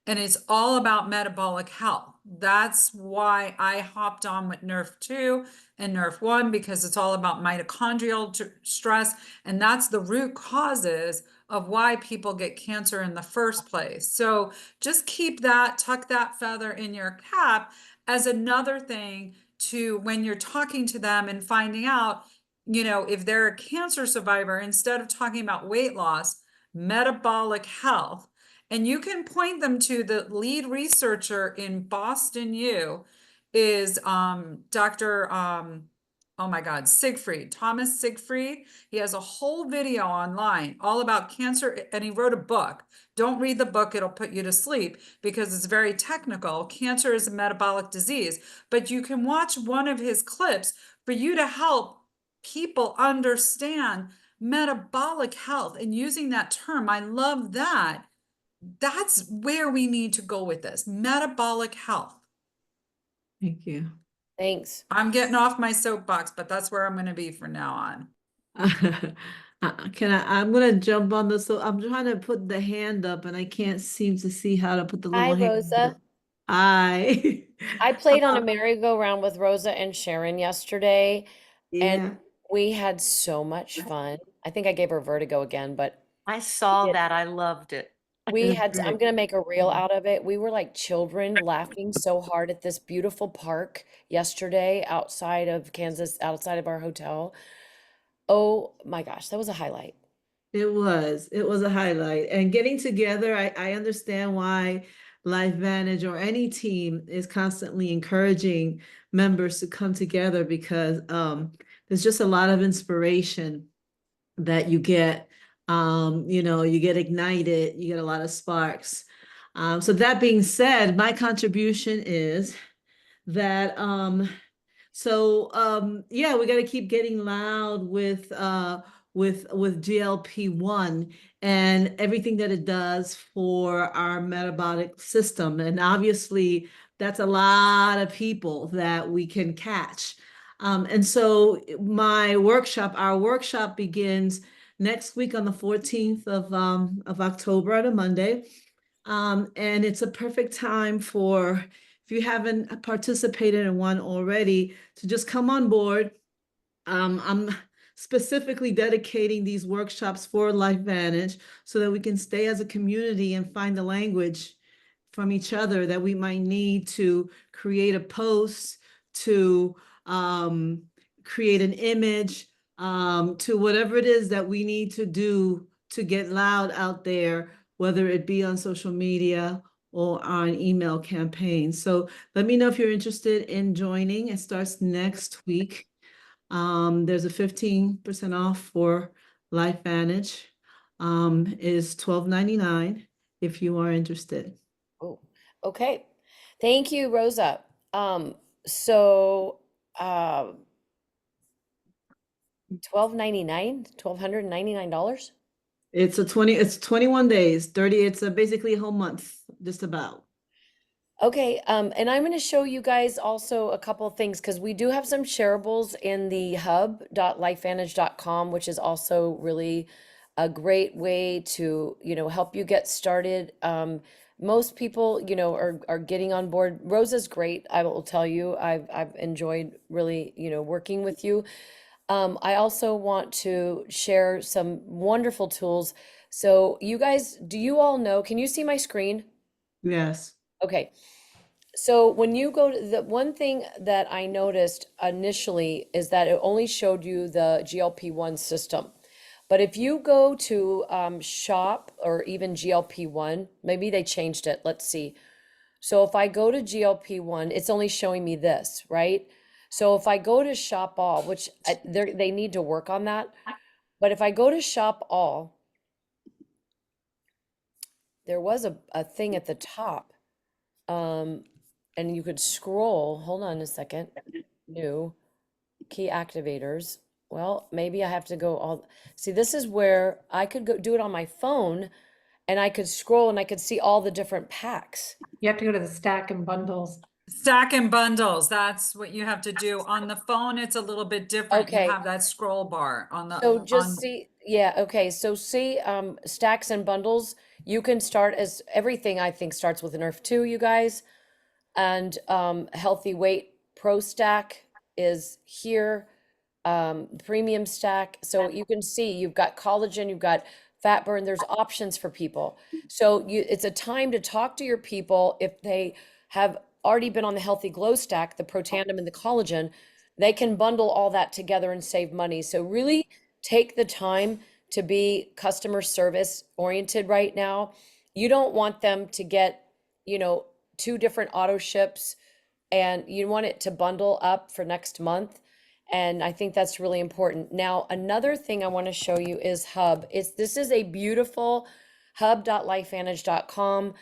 And it's all about metabolic health. That's why I hopped on with Nerf 2 and Nerf 1, because it's all about mitochondrial stress. And that's the root causes of why people get cancer in the first place. So just keep that, tuck that feather in your cap as another thing to when you're talking to them and finding out, if they're a cancer survivor, instead of talking about weight loss, metabolic health. And you can point them to the lead researcher in Boston U is Dr. Oh my God, Thomas Siegfried. He has a whole video online all about cancer, and he wrote a book. Don't read the book, it'll put you to sleep because it's very technical. Cancer is a metabolic disease, but you can watch one of his clips for you to help people understand metabolic health and using that term. I love that. That's where we need to go with this, metabolic health. Thank you. Thanks. I'm getting off my soapbox, but that's where I'm going to be from now on. I'm going to jump on this. So I'm trying to put the hand up and I can't seem to see how to put the little Hi, hand Rosa. up. Hi. I played on a merry-go-round with Rosa and Sharon yesterday, and Yeah. we had so much fun. I think I gave her vertigo again, but I saw did. that. I loved it. We That's had, I'm great. gonna make a reel out of it. We were like children laughing so hard at this beautiful park yesterday outside of Kansas, outside of our hotel. Oh my gosh, that was a highlight. It was a highlight. And getting together, I understand why LifeVantage or any team is constantly encouraging members to come together, because there's just a lot of inspiration that you get. You get ignited, you get a lot of sparks. So that being said, my contribution is that yeah, we got to keep getting loud with GLP-1 and everything that it does for our metabolic system. And obviously that's a lot of people that we can catch. And so our workshop begins next week on the 14th of October, on a Monday. And it's a perfect time for, if you haven't participated in one already, to just come on board. I'm specifically dedicating these workshops for LifeVantage so that we can stay as a community and find the language from each other that we might need to create a post, to create an image, to whatever it is that we need to do to get loud out there, whether it be on social media or on email campaigns. So let me know if you're interested in joining. It starts next week. There's a 15% off for LifeVantage. Is $12.99 if you are interested. Oh, okay. Thank you, Rosa. So $12.99, $1,299? It's 21 days, 30, it's basically a whole month, just about. Okay, and I'm going to show you guys also a couple of things because we do have some shareables in the hub.lifevantage.com, which is also really a great way to, help you get started. Most people, are getting on board. Rosa's great, I will tell you. I've enjoyed really, working with you. I also want to share some wonderful tools. So you guys, do you all know, can you see my screen? Yes. Okay. So when you go to the one thing that I noticed initially is that it only showed you the GLP-1 system. But if you go to shop or even GLP-1, maybe they changed it. Let's see. So if I go to GLP-1, it's only showing me this, right? So if I go to shop all, which they need to work on that. But if I go to shop all, there was a thing at the top. And you could scroll, hold on a second, new key activators. Well, maybe I have to go see, this is where I could go do it on my phone and I could scroll and I could see all the different packs. You have to go to the stack and bundles. Stack and bundles, that's what you have to do. On the phone, it's a little bit different. You Okay. have that scroll bar on the, So just on, see, yeah, okay. So see, stacks and bundles, you can start as everything I think starts with an Earth 2, you guys. And healthy weight pro stack is here, premium stack. So you can see you've got collagen, you've got fat burn, there's options for people. So it's a time to talk to your people. If they have already been on the healthy glow stack, the protandem and the collagen, they can bundle all that together and save money. So really take the time to be customer service oriented right now. You don't want them to get, 2 different auto ships, and you want it to bundle up for next month. And I think that's really important. Now, another thing I want to show you is Hub. This is a beautiful hub.lifevantage.com.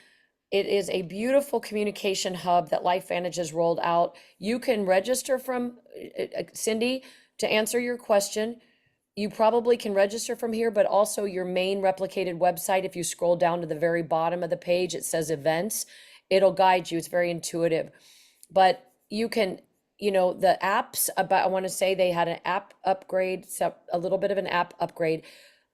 It is a beautiful communication hub that LifeVantage has rolled out. You can register from Cindy to answer your question. You probably can register from here, but also your main replicated website. If you scroll down to the very bottom of the page, it says events. It'll guide you. It's very intuitive. But you can, the apps about, I want to say they had an app upgrade, a little bit of an app upgrade.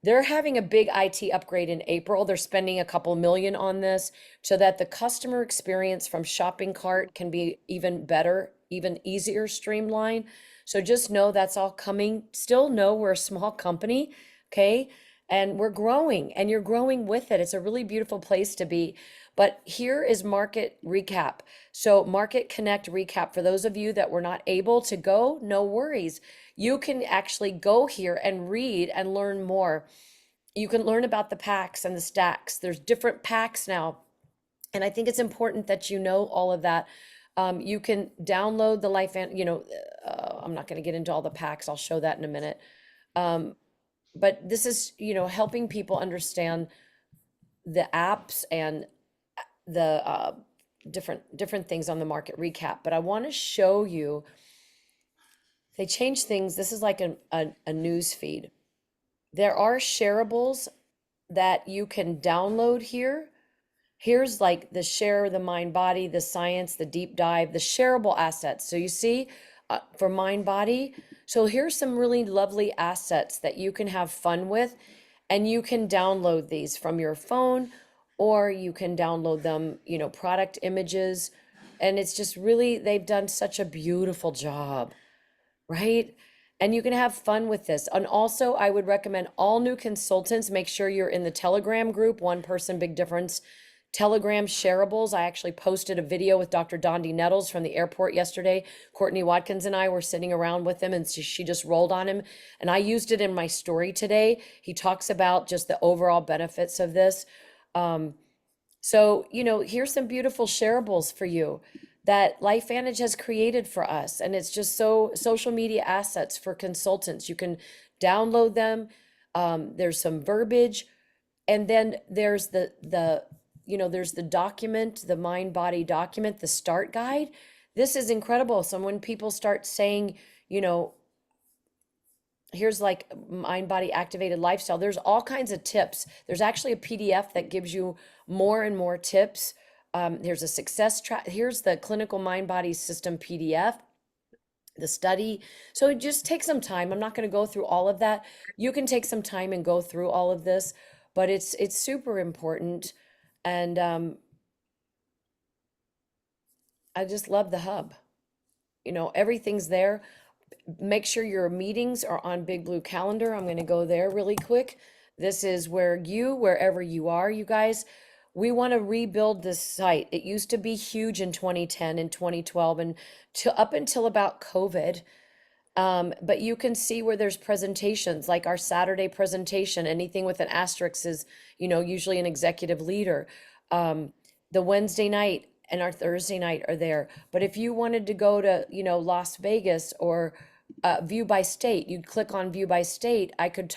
They're having a big IT upgrade in April. They're spending a couple million on this so that the customer experience from shopping cart can be even better, even easier, streamlined. So just know that's all coming. Still know we're a small company, okay? And we're growing, and you're growing with it. It's a really beautiful place to be. But here is market recap. So market connect recap, for those of you that were not able to go, no worries. You can actually go here and read and learn more. You can learn about the packs and the stacks. There's different packs now. And I think it's important that you know all of that. You can download the Life and, I'm not going to get into all the packs. I'll show that in a minute. But this is, helping people understand the apps and the different things on the market recap. But I want to show you, they changed things. This is like a news feed. There are shareables that you can download here. Here's like the share, the mind body, the science, the deep dive, the shareable assets. So you see for mind body. So here's some really lovely assets that you can have fun with, and you can download these from your phone, or you can download them, product images. And it's just really, they've done such a beautiful job, right? And you can have fun with this. And also, I would recommend all new consultants, make sure you're in the Telegram group, One Person Big Difference Telegram shareables. I actually posted a video with Dr. Dondi Nettles from the airport yesterday. Courtney Watkins and I were sitting around with him, and she just rolled on him. And I used it in my story today. He talks about just the overall benefits of this. So, here's some beautiful shareables for you that LifeVantage has created for us. And it's just so social media assets for consultants. You can download them. There's some verbiage. And then there's there's the document, the mind body document, the start guide. This is incredible. So when people start saying, here's like mind body activated lifestyle, there's all kinds of tips. There's actually a PDF that gives you more and more tips There's a success track. Here's the clinical mind body system PDF, the study. So just take some time. I'm not going to go through all of that. You can take some time and go through all of this, but it's super important. And I just love the hub. You know, everything's there. Make sure your meetings are on Big Blue Calendar. I'm going to go there really quick. This is where wherever you are, you guys, we want to rebuild this site. It used to be huge in 2010 and 2012 and up until about COVID. But you can see where there's presentations, like our Saturday presentation. Anything with an asterisk is, you know, usually an executive leader. The Wednesday night and our Thursday night are there. But if you wanted to go to, you know, Las Vegas or view by state, you'd click on view by state. I could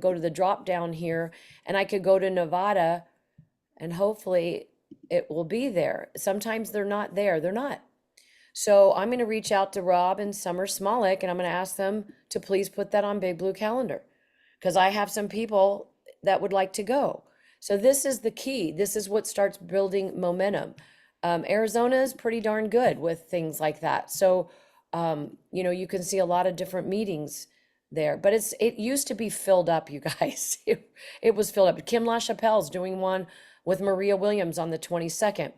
go to the drop down here and I could go to Nevada and hopefully it will be there. Sometimes they're not there. They're not. So I'm going to reach out to Rob and Summer Smolik and I'm going to ask them to please put that on Big Blue Calendar because I have some people that would like to go. So this is the key. This is what starts building momentum. Arizona is pretty darn good with things like that. So, you know, you can see a lot of different meetings there, but it used to be filled up, you guys. It was filled up. Kim LaChapelle's doing one with Maria Williams on the 22nd.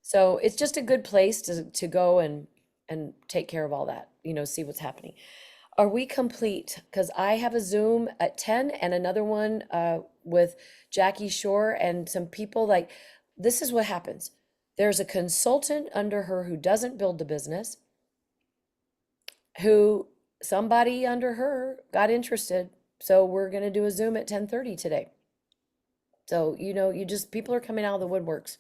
So it's just a good place to go and take care of all that, you know, see what's happening. Are we complete? Because I have a Zoom at 10 and another one with Jackie Shore and some people. Like, this is what happens. There's a consultant under her who doesn't build the business, who somebody under her got interested. So we're going to do a Zoom at 10:30 today. So, you know, people are coming out of the woodworks.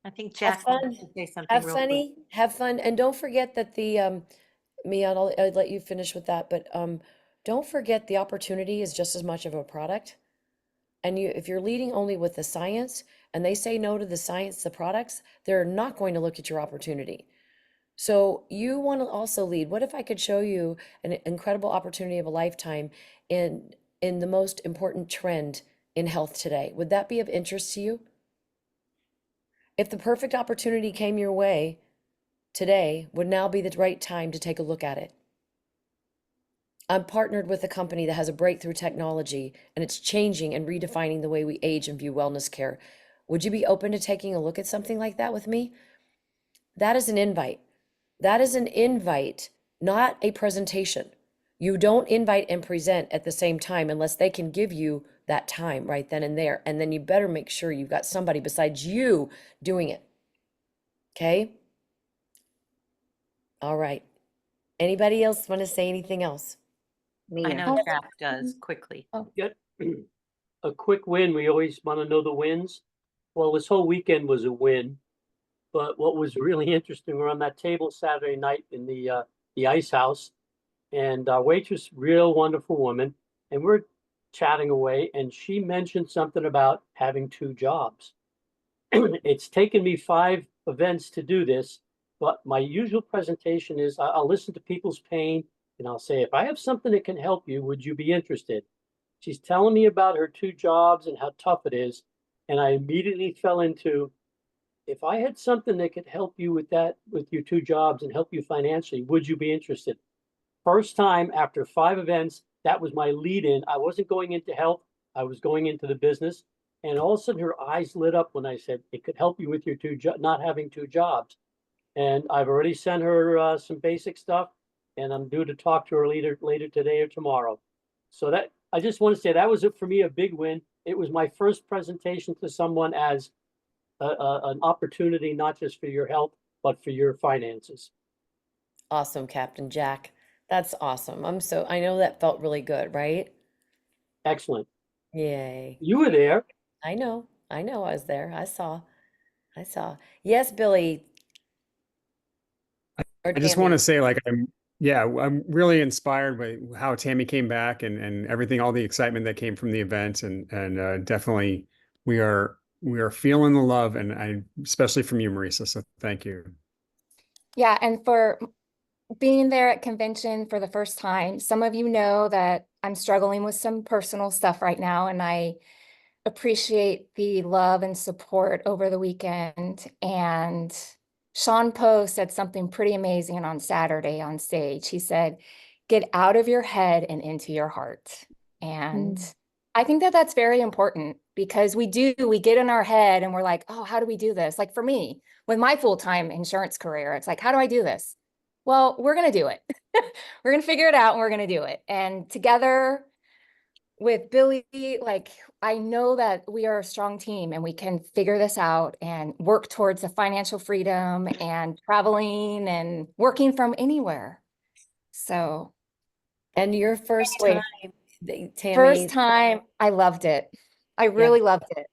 I think Have Jack wanted fun. to say something Have real quick. funny. Have fun. And don't forget that Mia, I'll let you finish with that, but don't forget the opportunity is just as much of a product. And if you're leading only with the science and they say no to the science, the products, they're not going to look at your opportunity. So you want to also lead. What if I could show you an incredible opportunity of a lifetime in the most important trend in health today? Would that be of interest to you? If the perfect opportunity came your way today, would now be the right time to take a look at it. I'm partnered with a company that has a breakthrough technology and it's changing and redefining the way we age and view wellness care. Would you be open to taking a look at something like that with me? That is an invite. That is an invite, not a presentation. You don't invite and present at the same time unless they can give you that time right then and there. And then you better make sure you've got somebody besides you doing it. Okay? All right. Anybody else want to say anything else? I know Jack does quickly. Get a quick win. We always want to know the wins. Well, this whole weekend was a win, but what was really interesting, we're on that table Saturday night in the ice house, and our waitress, real wonderful woman, and we're chatting away, and she mentioned something about having 2 jobs. It's taken me 5 events to do this, but my usual presentation is I'll listen to people's pain and I'll say, if I have something that can help you, would you be interested? She's telling me about her 2 jobs and how tough it is. And I immediately fell into, if I had something that could help you with that, with your 2 jobs and help you financially, would you be interested? First time after 5 events, that was my lead in. I wasn't going into health. I was going into the business. And all of a sudden her eyes lit up when I said, it could help you with your not having 2 jobs. And I've already sent her some basic stuff and I'm due to talk to her later today or tomorrow. So that, I just want to say that was for me a big win. It was my first presentation to someone as an opportunity, not just for your health, but for your finances. Awesome, Captain Jack. That's awesome. I know that felt really good, right? Excellent. Yay. You were there. I know I was there. I saw. Yes, Billy. Or I just want to Tammy. say, like, I'm really inspired by how Tammy came back and everything, all the excitement that came from the event, and definitely we are feeling the love, and especially from you, Marisa. So thank you. Yeah, and for being there at convention for the first time, some of you know that I'm struggling with some personal stuff right now, and I appreciate the love and support over the weekend. And Sean Poe said something pretty amazing on Saturday on stage. He said, get out of your head and into your heart. And I think that that's very important because we get in our head and we're like, oh, how do we do this? Like for me, with my full-time insurance career, it's like, how do I do this? Well, we're going to do it. We're going to figure it out and we're going to do it. And together with Billy, like, I know that we are a strong team and we can figure this out and work towards the financial freedom and traveling and working from anywhere. So, And your first anyway, time, Tammy. first time, I loved it. I really loved it.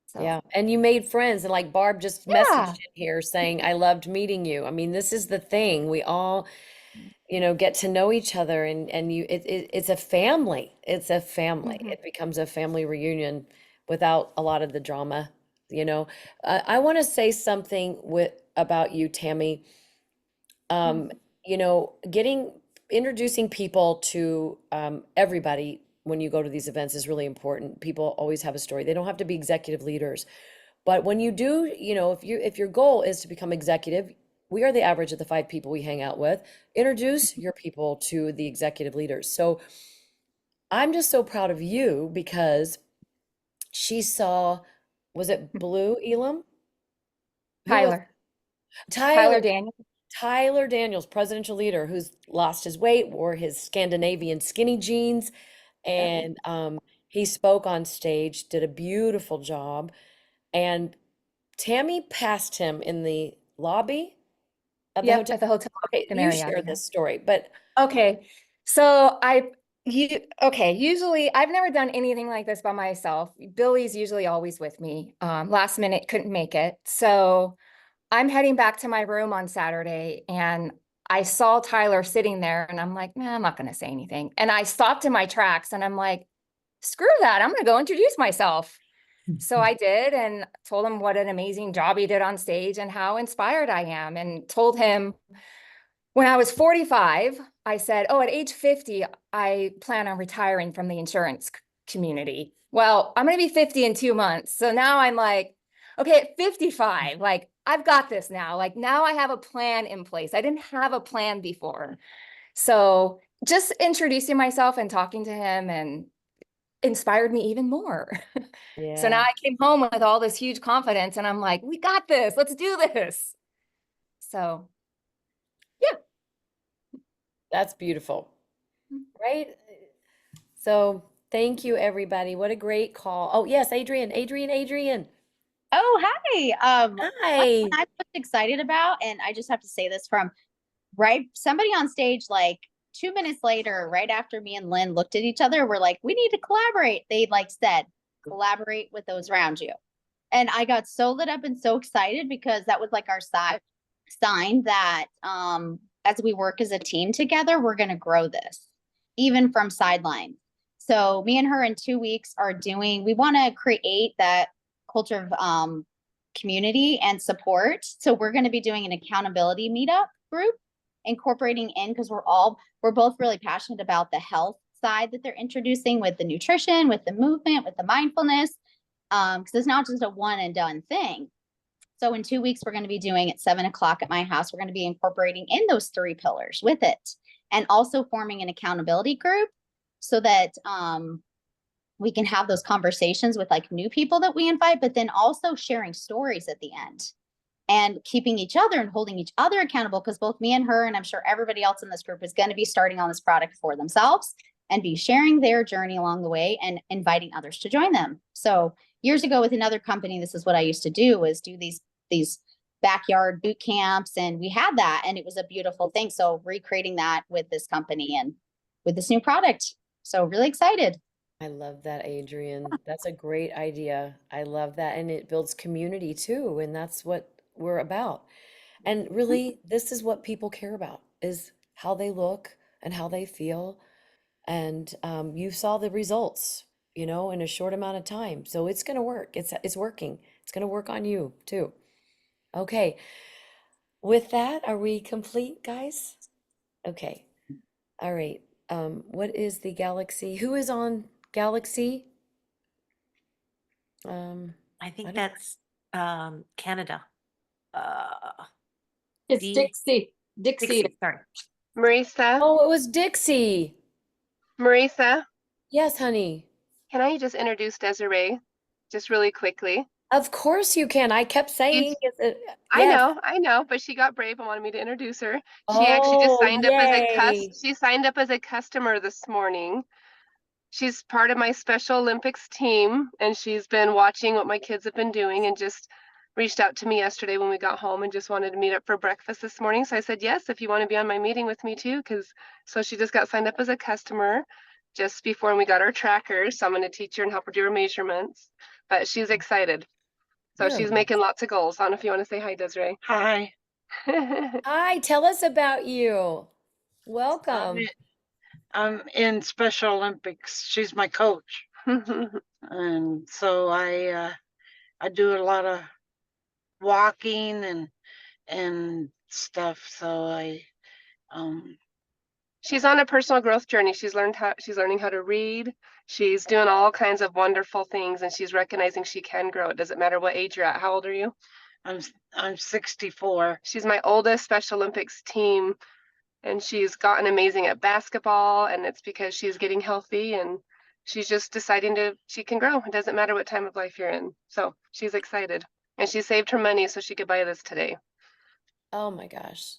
So, yeah. And you made friends, and like Barb just messaged in here saying, I loved meeting you. I mean, this is the thing. We all, get to know each other, and it's a family. It's a family. It becomes a family reunion without a lot of the drama, I want to say something about you, Tammy. Introducing people to everybody when you go to these events is really important. People always have a story. They don't have to be executive leaders. But when you do, if your goal is to become executive, we are the average of the 5 people we hang out with. Introduce your people to the executive leaders. So I'm just so proud of you because she saw, was it Blue Elam? Tyler. Tyler Daniels. Tyler Daniels, presidential leader who's lost his weight, wore his Scandinavian skinny jeans, and he spoke on stage, did a beautiful job. And Tammy passed him in the lobby of the hotel. At the hotel. Okay, you share this story, but okay. So usually I've never done anything like this by myself. Billy's usually always with me. Last minute couldn't make it. So I'm heading back to my room on Saturday and I saw Tyler sitting there and I'm like, nah, I'm not going to say anything. And I stopped in my tracks and I'm like, screw that. I'm going to go introduce myself. So I did and told him what an amazing job he did on stage and how inspired I am, and told him when I was 45, I said, oh, at age 50, I plan on retiring from the insurance community. Well, I'm going to be 50 in 2 months. So now I'm like, okay, at 55, like I've got this now. Like now I have a plan in place. I didn't have a plan before. So just introducing myself and talking to him and inspired me even more. So now I came home with all this huge confidence and I'm like, we got this. Let's do this. So yeah. That's beautiful, right? So thank you, everybody. What a great call. Oh, yes, Adrian. Oh, hi. Hi. What I'm most excited about, and I just have to say this from somebody on stage, like 2 minutes later, right after me and Lynn looked at each other, we're like, we need to collaborate. They said, collaborate with those around you. And I got so lit up and so excited because that was like our sign that as we work as a team together, we're going to grow this, even from sideline. So me and her in 2 weeks we want to create that culture of community and support. So we're going to be doing an accountability meetup group, incorporating in, because we're both really passionate about the health side that they're introducing with the nutrition, with the movement, with the mindfulness, because it's not just a one and done thing. So in 2 weeks, we're going to be doing at 7:00 at my house. We're going to be incorporating in those 3 pillars with it, and also forming an accountability group so that we can have those conversations with like new people that we invite, but then also sharing stories at the end and keeping each other and holding each other accountable, because both me and her, and I'm sure everybody else in this group, is going to be starting on this product for themselves and be sharing their journey along the way and inviting others to join them. So years ago with another company, this is what I used to do, was do these backyard boot camps, and we had that, and it was a beautiful thing. So recreating that with this company and with this new product. So really excited. I love that, Adrian. That's a great idea. I love that. And it builds community too. And that's what we're about. And really, this is what people care about, is how they look and how they feel. And you saw the results, in a short amount of time. So it's going to work. It's working. It's going to work on you too. Okay. With that, are we complete, guys? Okay. All right. What is the Galaxy? Who is on Galaxy? I think don't- that's Canada. It's D- Dixie. Dixie. Sorry. Marisa, Oh, it was Dixie. Marisa, Yes, honey. can I just introduce Desiree just really quickly? Of course you can. I kept saying, yes. I know, but she got brave and wanted me to introduce her. She actually just Oh, signed up as a yay. she signed up as a customer this morning. She's part of my Special Olympics team, and she's been watching what my kids have been doing and just reached out to me yesterday when we got home and just wanted to meet up for breakfast this morning. So I said, yes, if you want to be on my meeting with me too, so she just got signed up as a customer just before we got our trackers. So I'm going to teach her and help her do her measurements, but she's excited. So You're she's amazing. making lots of goals. I don't know if you want to say hi, Desiree. Hi. Hi, tell us about you. Welcome. I'm in Special Olympics. She's my coach. And so I do a lot of walking and stuff. So She's on a personal growth journey. She's learning how to read. She's doing all kinds of wonderful things, and she's recognizing she can grow. It doesn't matter what age you're at. How old are you? I'm 64. She's my oldest Special Olympics team, and she's gotten amazing at basketball, and it's because she's getting healthy and she's just deciding she can grow. It doesn't matter what time of life you're in. So she's excited, and she saved her money so she could buy this today. Oh my gosh.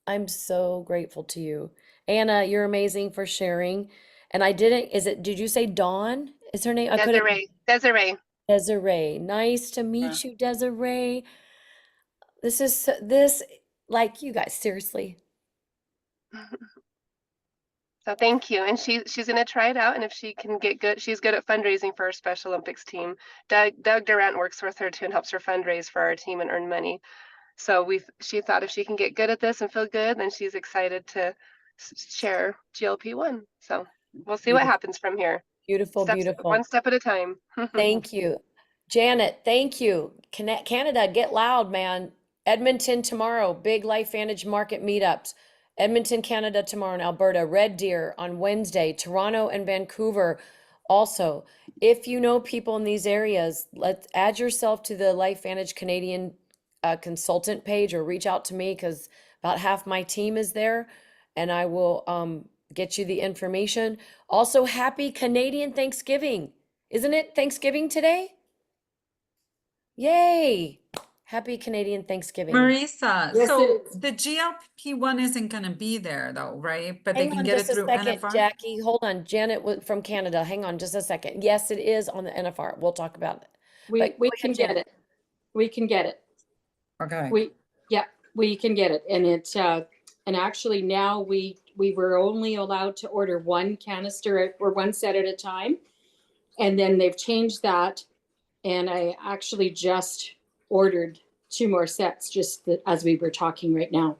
I'm so grateful to you. Anna, you're amazing for sharing. And did you say Dawn? Is her name? I couldn't. Desiree. Desiree. Nice to meet you, Desiree. Like you guys, seriously. So thank you. And she's going to try it out. And if she can get good, she's good at fundraising for our Special Olympics team. Doug Durant works with her too and helps her fundraise for our team and earn money. So she thought if she can get good at this and feel good, then she's excited to share GLP-1. So we'll see what happens from here. Beautiful, beautiful. One step at a time. Thank you. Janet, thank you. Canada, get loud, man. Edmonton tomorrow, big Life Vantage Market meetups. Edmonton, Canada tomorrow, and Alberta. Red Deer on Wednesday. Toronto and Vancouver also. If you know people in these areas, let's add yourself to the Life Vantage Canadian consultant page or reach out to me because about half my team is there and I will get you the information. Also, happy Canadian Thanksgiving. Isn't it Thanksgiving today? Yay! Happy Canadian Thanksgiving. Marisa, Yes, so it is. the GLP-1 isn't going to be there though, right? But they Hang can on get it just a through second, NFR? Jackie. Hold on. Janet from Canada. Hang on just a second. Yes, it is on the NFR. We'll talk about it. We But go can ahead, get Janet. it. We can get it. Okay. We can get it. And and actually now we were only allowed to order one canister or one set at a time. And then they've changed that. And I actually just ordered 2 more sets as we were talking right now.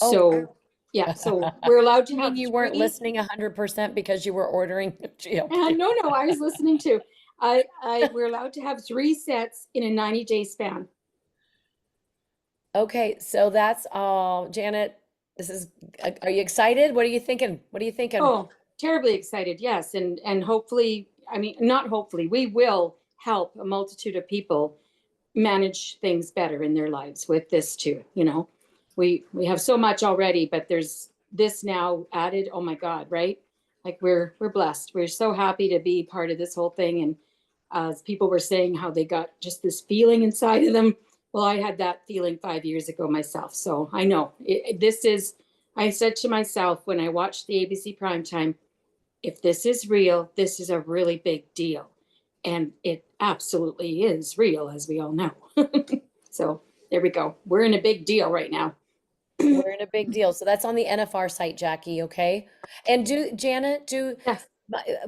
Oh. So yeah, so we're allowed to You have mean you weren't 3. listening 100% because you were ordering GLP? No, I was listening too. We're allowed to have 3 sets in a 90-day span. Okay, so that's Janet. Are you excited? What are you thinking? What are you thinking? Oh, terribly excited. Yes. And hopefully, I mean, not hopefully, we will help a multitude of people manage things better in their lives with this too. You know, we have so much already, but there's this now added. Oh my God. Right. Like we're blessed. We're so happy to be part of this whole thing. And as people were saying how they got just this feeling inside of them. Well, I had that feeling 5 years ago myself. So I know I said to myself when I watched the ABC primetime, if this is real, this is a really big deal. And it absolutely is real, as we all know. So there we go. We're in a big deal right now. We're in a big deal. So that's on the NFR site, Jackie, okay? And Janet, Yes.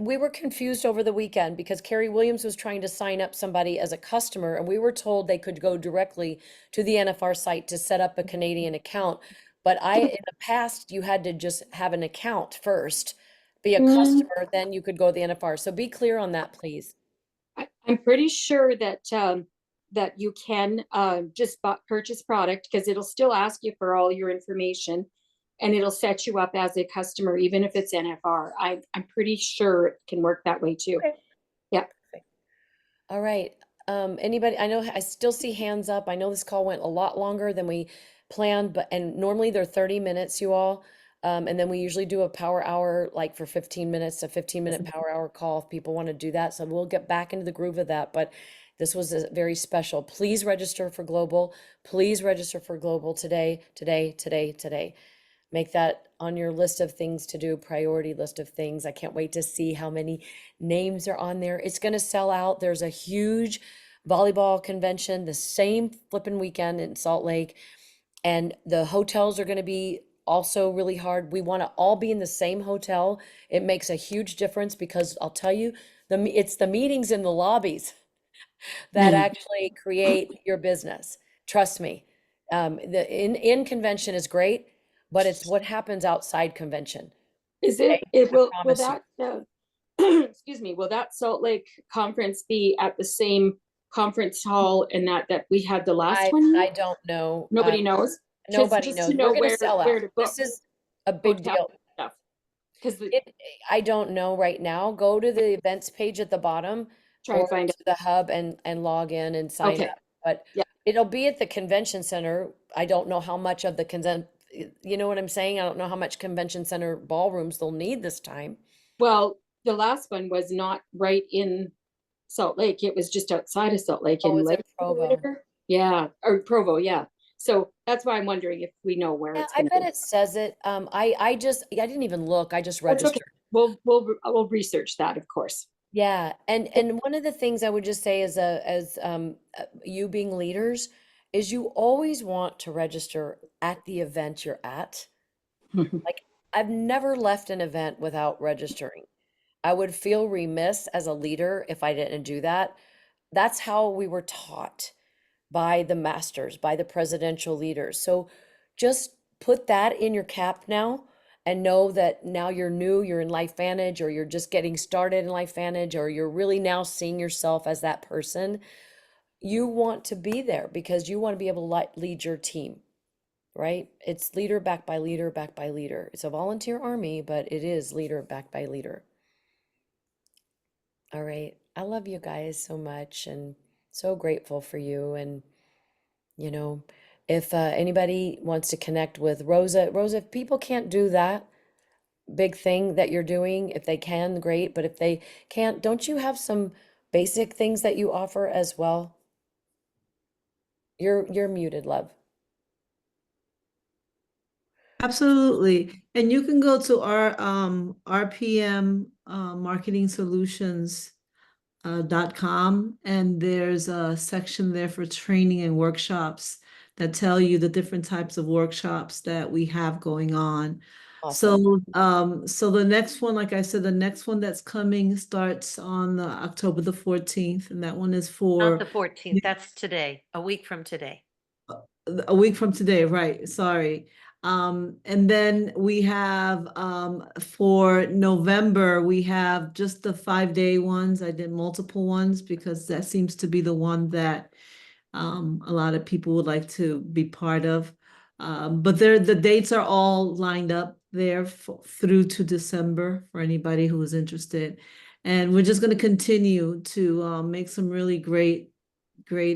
we were confused over the weekend because Carrie Williams was trying to sign up somebody as a customer, and we were told they could go directly to the NFR site to set up a Canadian account. But in the past, you had to just have an account first, be a customer, then you could go to the NFR. So be clear on that, please. I'm pretty sure that that you can just purchase product because it'll still ask you for all your information and it'll set you up as a customer, even if it's NFR. I'm pretty sure it can work that way too. Okay. Yeah. All right. Anybody, I know I still see hands up. I know this call went a lot longer than we planned, but, and normally they're 30 minutes, you all. And then we usually do a power hour, like for 15 minutes, a 15-minute power hour call if people want to do that. So we'll get back into the groove of that. But this was a very special. Please register for Global. Please register for Global today, today, today, today. Make that on your list of things to do, priority list of things. I can't wait to see how many names are on there. It's going to sell out. There's a huge volleyball convention the same flipping weekend in Salt Lake, and the hotels are going to be also really hard. We want to all be in the same hotel. It makes a huge difference because I'll tell you, it's the meetings in the lobbies that actually create your business. Trust me. The in convention is great, but it's what happens outside convention. Is it, will that, excuse me, will that Salt Lake conference be at the same conference hall and that we had the last one? I don't know. Nobody knows? Nobody Just knows. to know We're going to where, sell where out. to book. This is a big deal. Stuff. Because I don't know right now. Go to the events page at the bottom, Try and or find to the hub and log in and sign Okay. up. But Yeah. it'll be at the convention center. I don't know how much of the you know what I'm saying? I don't know how much convention center ballrooms they'll need this time. Well, the last one was not right in Salt Lake. It was just outside of Salt Lake Oh, in it's Lake. in Provo. Whatever. Yeah, or Provo, yeah. So that's why I'm wondering if we know where Yeah, it's I going to bet be. it says it. I didn't even look. I just That's okay. registered. We'll research that, of course. Yeah, and one of the things I would just say as you being leaders is you always want to register at the event you're at. Like, I've never left an event without registering. I would feel remiss as a leader if I didn't do that. That's how we were taught by the masters, by the presidential leaders. So just put that in your cap now and know that now you're new, you're in LifeVantage, or you're just getting started in LifeVantage, or you're really now seeing yourself as that person. You want to be there because you want to be able to lead your team, right? It's leader backed by leader backed by leader. It's a volunteer army, but it is leader backed by leader. All right. I love you guys so much and so grateful for you. And, you know, if anybody wants to connect with Rosa, if people can't do that big thing that you're doing, if they can, great. But if they can't, don't you have some basic things that you offer as well? You're muted, love. Absolutely. And you can go to our RPM marketing solutions .com, and there's a section there for training and workshops that tell you the different types of workshops that we have going on. Awesome. So the next one, like I said, the next one that's coming starts on October the 14th, and that one is for Not the 14th, that's today, a week from today. a week from today, right? Sorry. And then we have for November, we have just the 5-day ones. I did multiple ones because that seems to be the one that a lot of people would like to be part of. But the dates are all lined up there through to December for anybody who is interested. And we're just going to continue to make some really great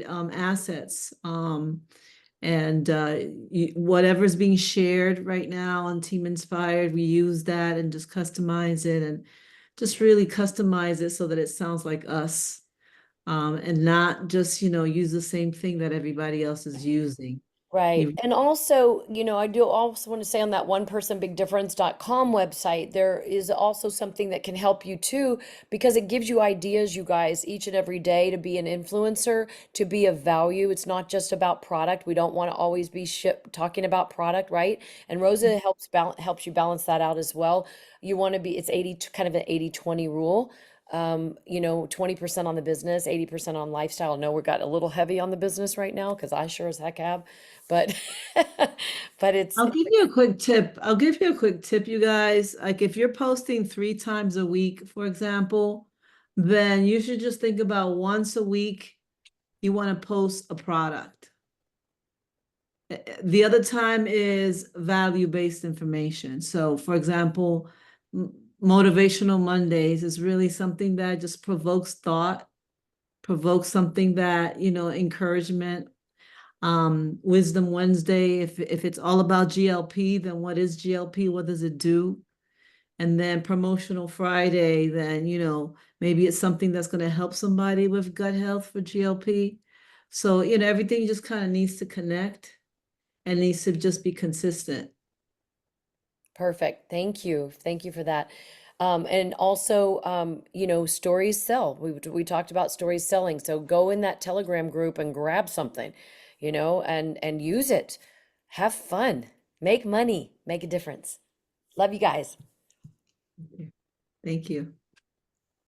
assets. And whatever's being shared right now on Team Inspired, we use that and just customize it and just really customize it so that it sounds like us, and not just, use the same thing that everybody else is using. Right. And also, I do also want to say on that onepersonbigdifference.com website, there is also something that can help you too, because it gives you ideas, you guys, each and every day to be an influencer, to be of value. It's not just about product. We don't want to always be talking about product, right? And Rosa helps you balance that out as well. You want to be, it's 80, kind of an 80-20 rule. 20% on the business, 80% on lifestyle. I know we got a little heavy on the business right now because I sure as heck have, but it's. I'll give you a quick tip, you guys. Like if you're posting 3 times a week, for example, then you should just think about once a week you want to post a product. The other time is value-based information. So for example, Motivational Mondays is really something that just provokes thought, provoke something that, encouragement. Wisdom Wednesday, if it's all about GLP, then what is GLP? What does it do? And then Promotional Friday, then, maybe it's something that's going to help somebody with gut health for GLP. So, everything just kind of needs to connect and needs to just be consistent. Perfect. Thank you. Thank you for that. And also, stories sell. We talked about stories selling. So go in that Telegram group and grab something, and use it. Have fun. Make money. Make a difference. Love you guys. Thank you.